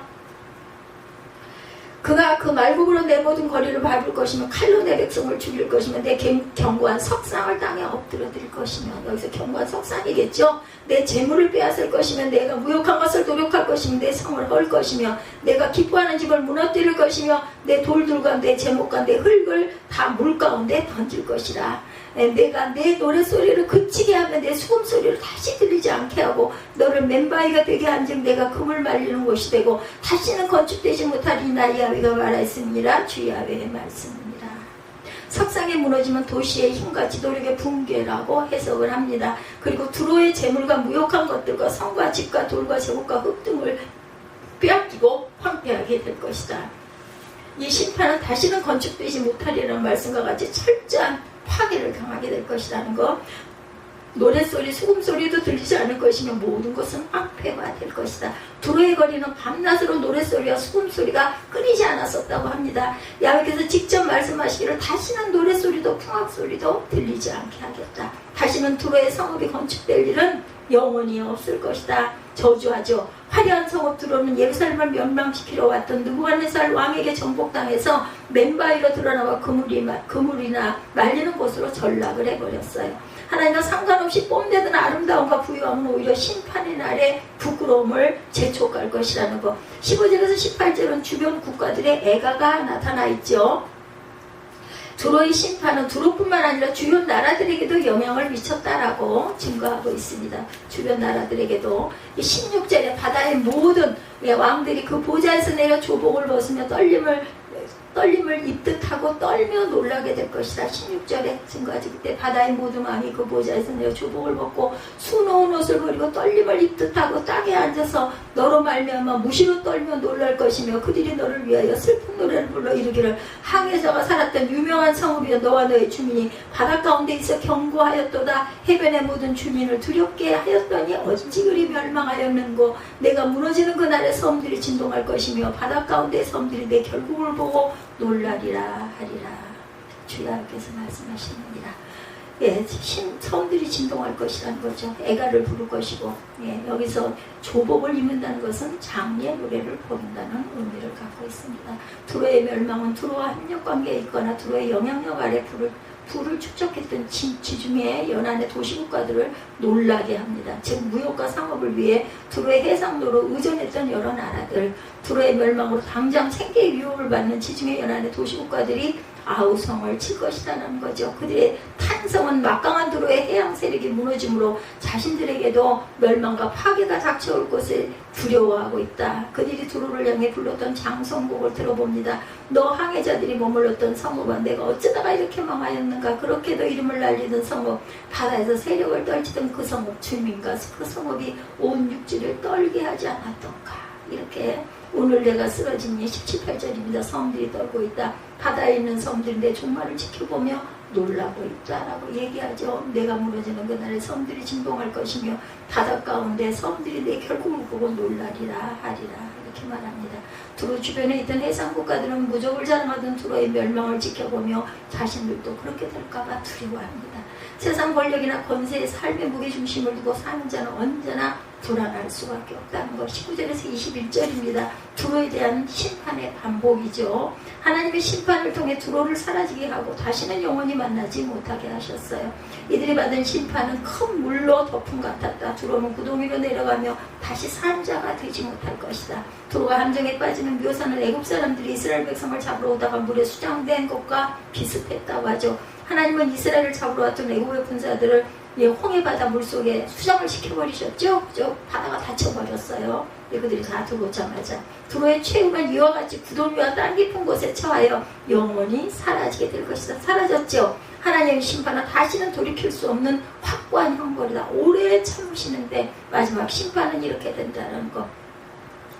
그가 그 말굽으로 내 모든 거리를 밟을 것이며 칼로 내 백성을 죽일 것이며 내 견고한 석상을 땅에 엎드려드릴 것이며, 여기서 견고한 석상이겠죠. 내 재물을 빼앗을 것이며 내가 무욕한 것을 노력할 것이며 내 성을 헐 것이며 내가 기뻐하는 집을 무너뜨릴 것이며 내 돌들과 내 제목과 내 흙을 다 물 가운데 던질 것이라. 내가 내 노랫소리를 그치게 하면 내 수금소리를 다시 들리지 않게 하고 너를 맨바위가 되게 한즉 내가 금을 말리는 곳이 되고 다시는 건축되지 못하리나 야훼가 말하였습니다. 주 야훼의 말씀입니다. 석상에 무너지면 도시의 힘과 지도력의 붕괴라고 해석을 합니다. 그리고 두로의 재물과 무욕한 것들과 성과 집과 돌과 제목과 흙 등을 빼앗기고 황폐하게 될 것이다. 이 심판은 다시는 건축되지 못하리라는 말씀과 같이 철저한 파괴를 당하게 될 것이라는 것. 노랫소리, 수금소리도 들리지 않을 것이며 모든 것은 황폐가 될 것이다. 두로의 거리는 밤낮으로 노랫소리와 수금소리가 끊이지 않았었다고 합니다. 야훼께서 직접 말씀하시기를 다시는 노랫소리도 풍악소리도 들리지 않게 하겠다. 다시는 두로의 성읍이 건축될 일은 영원히 없을 것이다. 저주하죠. 화려한 성읍 두로는 예루살렘을 멸망시키러 왔던 느부갓네살 왕에게 정복당해서 맨바위로 드러나와 그물이나 말리는 곳으로 전락을 해버렸어요. 하나님은 상관없이 뽐내던 아름다움과 부유함은 오히려 심판의 날에 부끄러움을 재촉할 것이라는 것. 15절에서 18절은 주변 국가들의 애가가 나타나 있죠. 두로의 심판은 두로뿐만 아니라 주변 나라들에게도 영향을 미쳤다라고 증거하고 있습니다. 주변 나라들에게도. 16절에 바다의 모든 왕들이 그 보좌에서 내려 조복을 벗으며 떨림을 입듯하고 떨며 놀라게 될 것이다. 16절에 증거하지. 그때 바다의 모든 왕이 그 보좌에서 내려 조복을 벗고 수놓은 옷을 버리고 떨림을 입듯하고 땅에 앉아서 너로 말미암아 무시로 떨며 놀랄 것이며 그들이 너를 위하여 슬픈 노래를 불러 이르기를 항해자가 살았던 유명한 성읍이여 너와 너의 주민이 바다 가운데 있어 경고하였도다. 해변의 모든 주민을 두렵게 하였더니 어찌 그리 멸망하였는고. 내가 무너지는 그날에 섬들이 진동할 것이며 바다 가운데 섬들이 내 결국을 보고 놀라리라 하리라. 주야께서 말씀하십니다. 예, 섬들이 진동할 것이라는 거죠. 애가를 부를 것이고, 예, 여기서 조복을 입는다는 것은 장미의 노래를 부른다는 의미를 갖고 있습니다. 두로의 멸망은 두로와 협력관계에 있거나 두로의 영향력 아래 불을 축적했던 지중해 연안의 도시국가들을 놀라게 합니다. 즉 무역과 상업을 위해 두로의 해상로로 의존했던 여러 나라들, 두로의 멸망으로 당장 생계의 위협을 받는 지중해 연안의 도시국가들이 아우성을 칠 것이라는 거죠. 그들의 탄성은 막강한 두로의 해양 세력이 무너짐으로 자신들에게도 멸망과 파괴가 닥쳐올 것을 두려워하고 있다. 그들이 두로를 향해 불렀던 장성곡을 들어봅니다. 너 항해자들이 머물렀던 성읍아 내가 어쩌다가 이렇게 망하였는가. 그렇게도 이름을 날리던 성읍, 바다에서 세력을 떨치던 그 성읍, 주민과 그 성읍이 온 육지를 떨게 하지 않았던가. 이렇게 오늘 내가 쓰러진 이 17, 18절입니다. 섬들이 떨고 있다. 바다에 있는 섬들이 내 종말을 지켜보며 놀라고 있다라고 얘기하죠. 내가 무너지는 그날에 섬들이 진동할 것이며 바다 가운데 섬들이 내 결국을 보고 놀라리라 하리라 이렇게 말합니다. 두로 주변에 있던 해상국가들은 무적을 자랑하던 두로의 멸망을 지켜보며 자신들도 그렇게 될까봐 두려워합니다. 세상 권력이나 권세의 삶의 무게중심을 두고 사는 자는 언제나 불안할 수밖에 없다는 것. 19절에서 21절입니다. 두로에 대한 심판의 반복이죠. 하나님의 심판을 통해 두로를 사라지게 하고 다시는 영원히 만나지 못하게 하셨어요. 이들이 받은 심판은 큰 물로 덮음 같았다. 두로는 구덩 위로 내려가며 다시 산 자가 되지 못할 것이다. 두로가 함정에 빠지는 묘사는 애굽 사람들이 이스라엘 백성을 잡으러 오다가 물에 수장된 것과 비슷했다고 하죠. 하나님은 이스라엘을 잡으러 왔던 애굽의 군사들을 홍해 바다 물속에 수장을 시켜버리셨죠. 그죠? 바다가 닫혀버렸어요. 그들이 다 들어오자마자 두로의 최후는 이와 같이 구덩이와 땅 깊은 곳에 처하여 영원히 사라지게 될 것이다. 사라졌죠. 하나님의 심판은 다시는 돌이킬 수 없는 확고한 형벌이다. 오래 참으시는데 마지막 심판은 이렇게 된다는 것.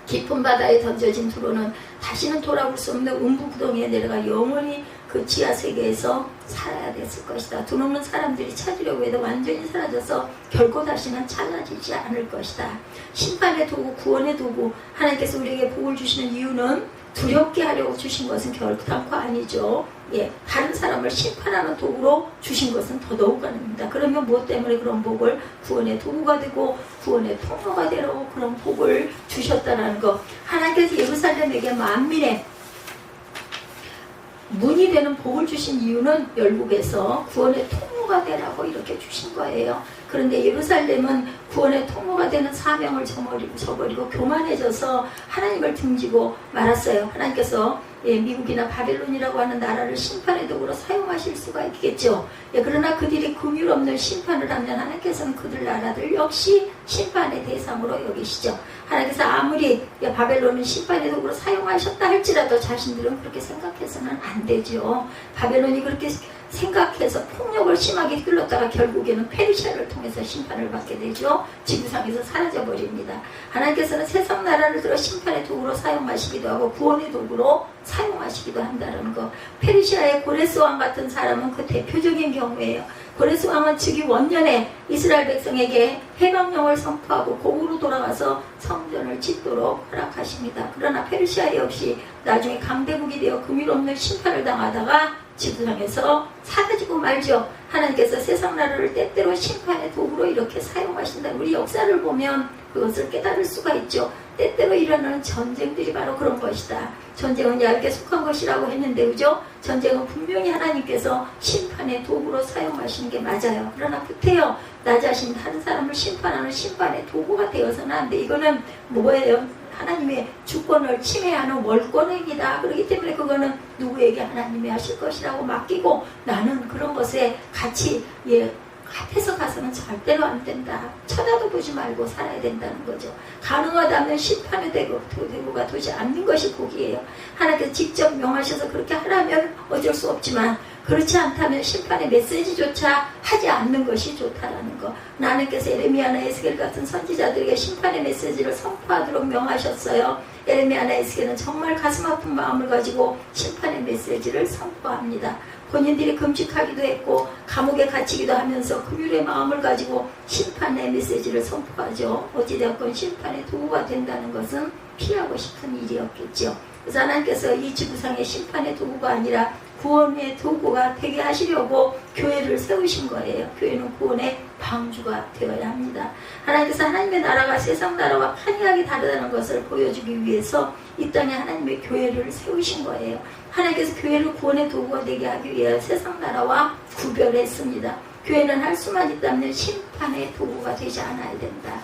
깊은 바다에 던져진 두로는 다시는 돌아올 수 없는 음부 구덩이에 내려가 영원히 그 지하 세계에서 살아야 됐을 것이다. 돈 없는 사람들이 찾으려고 해도 완전히 사라져서 결코 다시는 찾아지지 않을 것이다. 심판의 도구, 구원의 도구, 하나님께서 우리에게 복을 주시는 이유는 두렵게 하려고 주신 것은 결단코 아니죠. 예, 다른 사람을 심판하는 도구로 주신 것은 더더욱입니다. 그러면 무엇 때문에 그런 복을 구원의 도구가 되고 구원의 통로가 되라고 그런 복을 주셨다는 것. 하나님께서 예루살렘에게 만민의 문이 되는 복을 주신 이유는 열국에서 구원의 통로가 되라고 이렇게 주신 거예요. 그런데 예루살렘은 구원의 통로가 되는 사명을 저버리고 교만해져서 하나님을 등지고 말았어요. 하나님께서 미국이나 바벨론이라고 하는 나라를 심판의 도구로 사용하실 수가 있겠죠. 그러나 그들이 긍휼 없는 심판을 하면 하나님께서는 그들 나라들 역시 심판의 대상으로 여기시죠. 하나님께서 아무리 바벨론은 심판의 도구로 사용하셨다 할지라도 자신들은 그렇게 생각해서는 안 되죠. 바벨론이 그렇게 생각해서 폭력을 심하게 휘둘렀다가 결국에는 페르시아를 통해서 심판을 받게 되죠. 지구상에서 사라져버립니다. 하나님께서는 세상 나라를 들어 심판의 도구로 사용하시기도 하고 구원의 도구로 사용하시기도 한다는 거. 페르시아의 고레스 왕 같은 사람은 그 대표적인 경우예요. 고레스 왕은 즉위 원년에 이스라엘 백성에게 해방령을 선포하고 고국으로 돌아가서 성전을 짓도록 허락하십니다. 그러나 페르시아 역시 나중에 강대국이 되어 긍휼 없는 심판을 당하다가 지구상에서 사라지고 말죠. 하나님께서 세상 나라를 때때로 심판의 도구로 이렇게 사용하신다. 우리 역사를 보면 그것을 깨달을 수가 있죠. 때때로 일어나는 전쟁들이 바로 그런 것이다. 전쟁은 얇게 속한 것이라고 했는데 그죠? 전쟁은 분명히 하나님께서 심판의 도구로 사용하시는 게 맞아요. 그러나 구태여 나 자신 다른 사람을 심판하는 심판의 도구가 되어서는 안 돼. 이거는 뭐예요? 하나님의 주권을 침해하는 월권행위다. 그렇기 때문에 그거는 누구에게 하나님이 하실 것이라고 맡기고 나는 그런 것에 같이 밭에서 가서는 절대로 안 된다. 쳐다도 보지 말고 살아야 된다는 거죠. 가능하다면 심판의 대구가 되지 않는 것이 복이에요. 하나님께서 직접 명하셔서 그렇게 하라면 어쩔 수 없지만 그렇지 않다면 심판의 메시지조차 하지 않는 것이 좋다라는 거. 하나님께서 에레미야나 에스겔 같은 선지자들에게 심판의 메시지를 선포하도록 명하셨어요. 에레미야나 에스겔은 정말 가슴 아픈 마음을 가지고 심판의 메시지를 선포합니다. 본인들이 금식하기도 했고 감옥에 갇히기도 하면서 긍휼의 마음을 가지고 심판의 메시지를 선포하죠. 어찌되었건 심판의 도구가 된다는 것은 피하고 싶은 일이었겠죠. 그래서 하나님께서 이 지구상의 심판의 도구가 아니라 구원의 도구가 되게 하시려고 교회를 세우신 거예요. 교회는 구원의 방주가 되어야 합니다. 하나님께서 하나님의 나라가 세상 나라와 판이하게 다르다는 것을 보여주기 위해서 이 땅에 하나님의 교회를 세우신 거예요. 하나님께서 교회를 구원의 도구가 되게 하기 위해 세상 나라와 구별했습니다. 교회는 할 수만 있다면 심판의 도구가 되지 않아야 된다.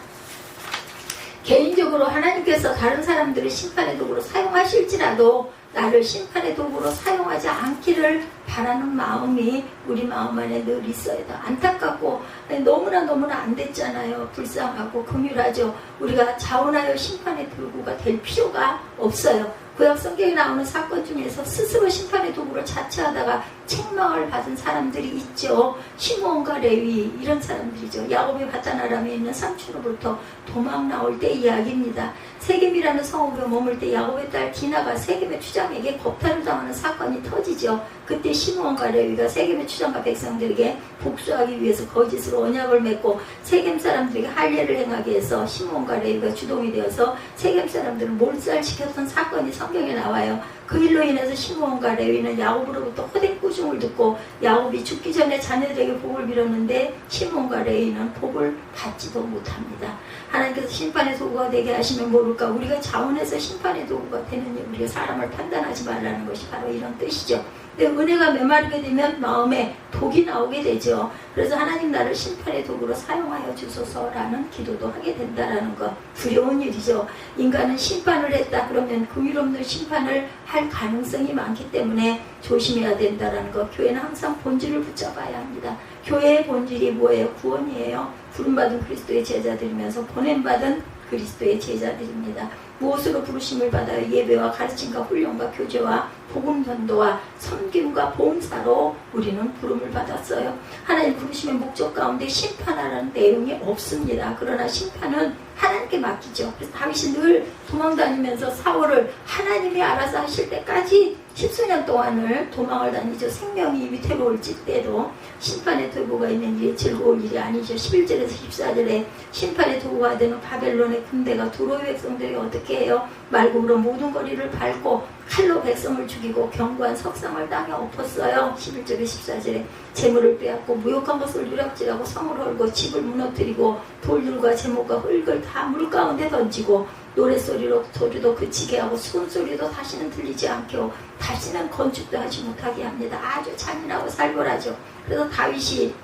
개인적으로 하나님께서 다른 사람들을 심판의 도구로 사용하실지라도 나를 심판의 도구로 사용하지 않기를 바라는 마음이 우리 마음 안에 늘 있어야 돼. 안타깝고 너무나 안 됐잖아요. 불쌍하고 긍휼하죠. 우리가 자원하여 심판의 도구가 될 필요가 없어요. 구약 성경에 나오는 사건 중에서 스스로 심판의 도구를 자처하다가 책망을 받은 사람들이 있죠. 시므온과 레위 이런 사람들이죠. 야곱이 바단 아람에 있는 삼촌으로부터 도망 나올 때 이야기입니다. 세겜이라는 성읍에 머물 때 야곱의 딸 디나가 세겜의 추장에게 겁탈을 당하는 사건이 터지죠. 그때 시므온과 레위가 세겜의 추장과 백성들에게 복수하기 위해서 거짓으로 언약을 맺고 세겜 사람들에게 할례를 행하게 해서 시므온과 레위가 주동이 되어서 세겜 사람들을 몰살시켰던 사건이 성경에 나와요. 그 일로 인해서 시므온과 레위는 야곱으로부터 허된 꾸중을 듣고 야곱이 죽기 전에 자녀들에게 복을 빌었는데 시므온과 레위는 복을 받지도 못합니다. 하나님께서 심판의 도구가 되게 하시면 모를까? 우리가 자원해서 심판의 도구가 되느냐? 우리가 사람을 판단하지 말라는 것이 바로 이런 뜻이죠. 근데 은혜가 메마르게 되면 마음에 독이 나오게 되죠. 그래서 하나님 나를 심판의 도구로 사용하여 주소서라는 기도도 하게 된다라는 것. 두려운 일이죠. 인간은 심판을 했다 그러면 긍휼 없는 심판을 할 가능성이 많기 때문에 조심해야 된다라는 것. 교회는 항상 본질을 붙잡아야 합니다. 교회의 본질이 뭐예요? 구원이에요. 부름받은 그리스도의 제자들이면서 보냄받은 그리스도의 제자들입니다. 무엇으로 부르심을 받아요? 예배와 가르침과 훈련과 교제와 복음 전도와 섬김과 봉사로 우리는 부름을 받았어요. 하나님 부르심의 목적 가운데 심판하라는 내용이 없습니다. 그러나 심판은 하나님께 맡기죠. 그래서 다윗이 늘 도망다니면서 사울을 하나님이 알아서 하실 때까지 10수년 동안을 도망을 다니죠. 생명이 위태로울 때도 심판의 도구가 있는 일이 즐거울 일이 아니죠. 11절에서 14절에 심판의 도구가 되는 바벨론의 군대가 두로의 백성들이 어떻게 해요? 말국으로 모든 거리를 밟고 칼로 백성을 죽이고 견고한 석상을 땅에 엎었어요. 11절에 14절에 재물을 빼앗고 무욕한 것을 누락질하고 성을 헐고 집을 무너뜨리고 돌들과 제목과 흙을 다 물가운데 던지고 노랫소리로 소리도 그치게 하고 수금소리도 다시는 들리지 않게 하고 다시는 건축도 하지 못하게 합니다. 아주 잔인하고 살벌하죠. 그래서 다윗이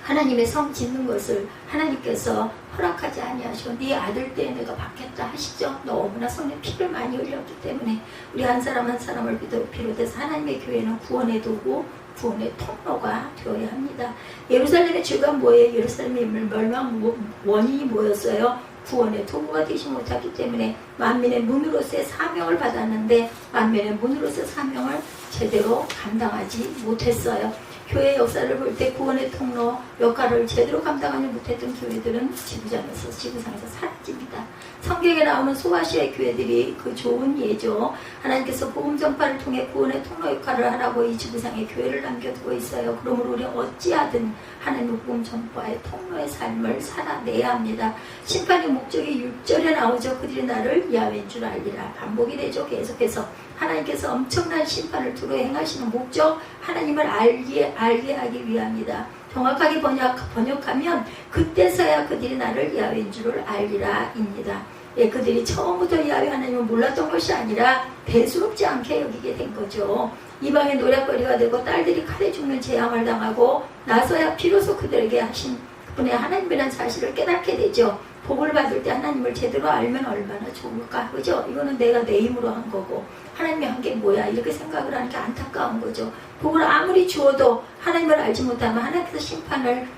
하나님의 성 짓는 것을 하나님께서 허락하지 아니하시고 네 아들 때에 내가 받겠다 하시죠. 너무나 성에 피를 많이 흘렸기 때문에 우리 한 사람 한 사람을 비롯해서 하나님의 교회는 구원의 도구, 구원의 통로가 되어야 합니다. 예루살렘의 죄가 뭐예요? 예루살렘의 멸망 원인이 뭐였어요? 구원의 도구가 되지 못하기 때문에 만민의 문으로서의 사명을 받았는데 만민의 문으로서의 사명을 제대로 감당하지 못했어요. 교회 역사를 볼 때 구원의 통로 역할을 제대로 감당하지 못했던 교회들은 지구상에서 사라집니다. 성경에 나오는 소아시아의 교회들이 그 좋은 예죠. 하나님께서 복음 전파를 통해 구원의 통로 역할을 하라고 이 지구상에 교회를 남겨두고 있어요. 그러므로 우리 어찌하든 하나님의 복음 전파의 통로의 삶을 살아내야 합니다. 심판의 목적이 6절에 나오죠. 그들이 나를 야훼인 줄 알리라. 반복이 되죠. 계속해서 하나님께서 엄청난 심판을 두루 행하시는 목적, 하나님을 알게 하기 위함이다. 정확하게 번역하면 그때서야 그들이 나를 야훼인 줄을 알리라입니다. 그들이 처음부터 야훼 하나님을 몰랐던 것이 아니라 대수롭지 않게 여기게 된 거죠. 이방의 노략거리가 되고 딸들이 칼에 죽는 재앙을 당하고 나서야 비로소 그들에게 하신 그분의 하나님이라는 사실을 깨닫게 되죠. 복을 받을 때 하나님을 제대로 알면 얼마나 좋을까, 그죠? 이거는 내가 내 힘으로 한 거고 하나님이 한 게 뭐야, 이렇게 생각을 하는 게 안타까운 거죠. 복을 아무리 주어도 하나님을 알지 못하면 하나님께서 심판을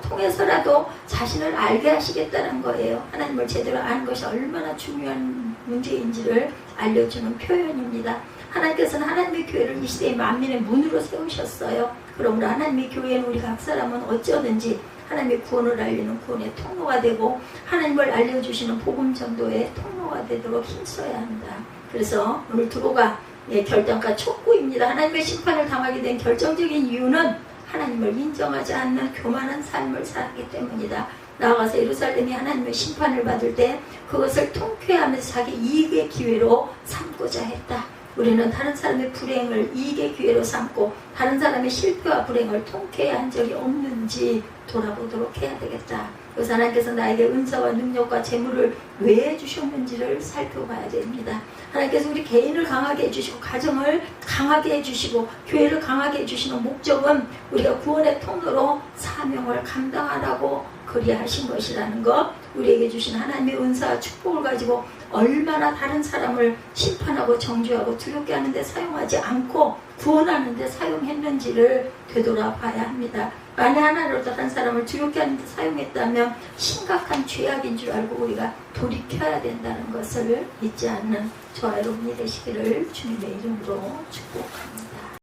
통해서라도 자신을 알게 하시겠다는 거예요. 하나님을 제대로 아는 것이 얼마나 중요한 문제인지를 알려주는 표현입니다. 하나님께서는 하나님의 교회를 이 시대의 만민의 문으로 세우셨어요. 그러므로 하나님의 교회는 우리 각 사람은 어쩌든지 하나님의 구원을 알리는 구원의 통로가 되고 하나님을 알려주시는 복음 전도의 통로가 되도록 힘써야 합니다. 그래서 오늘 두로가 결단과 촉구입니다. 하나님의 심판을 당하게 된 결정적인 이유는 하나님을 인정하지 않는 교만한 삶을 살았기 때문이다. 나아가서 예루살렘이 하나님의 심판을 받을 때 그것을 통쾌하면서 자기 이익의 기회로 삼고자 했다. 우리는 다른 사람의 불행을 이익의 기회로 삼고 다른 사람의 실패와 불행을 통쾌한 적이 없는지 돌아보도록 해야 되겠다. 그래서 하나님께서 나에게 은사와 능력과 재물을 왜 주셨는지를 살펴봐야 됩니다. 하나님께서 우리 개인을 강하게 해주시고 가정을 강하게 해주시고 교회를 강하게 해주시는 목적은 우리가 구원의 통로로 사명을 감당하라고 그리하신 것이라는 것, 우리에게 주신 하나님의 은사와 축복을 가지고 얼마나 다른 사람을 심판하고 정죄하고 두렵게 하는데 사용하지 않고 구원하는 데 사용했는지를 되돌아봐야 합니다. 만에 하나라도 한 사람을 두렵게 하는 데 사용했다면 심각한 죄악인 줄 알고 우리가 돌이켜야 된다는 것을 잊지 않는 저와 여러분이 되시기를 주님의 이름으로 축복합니다.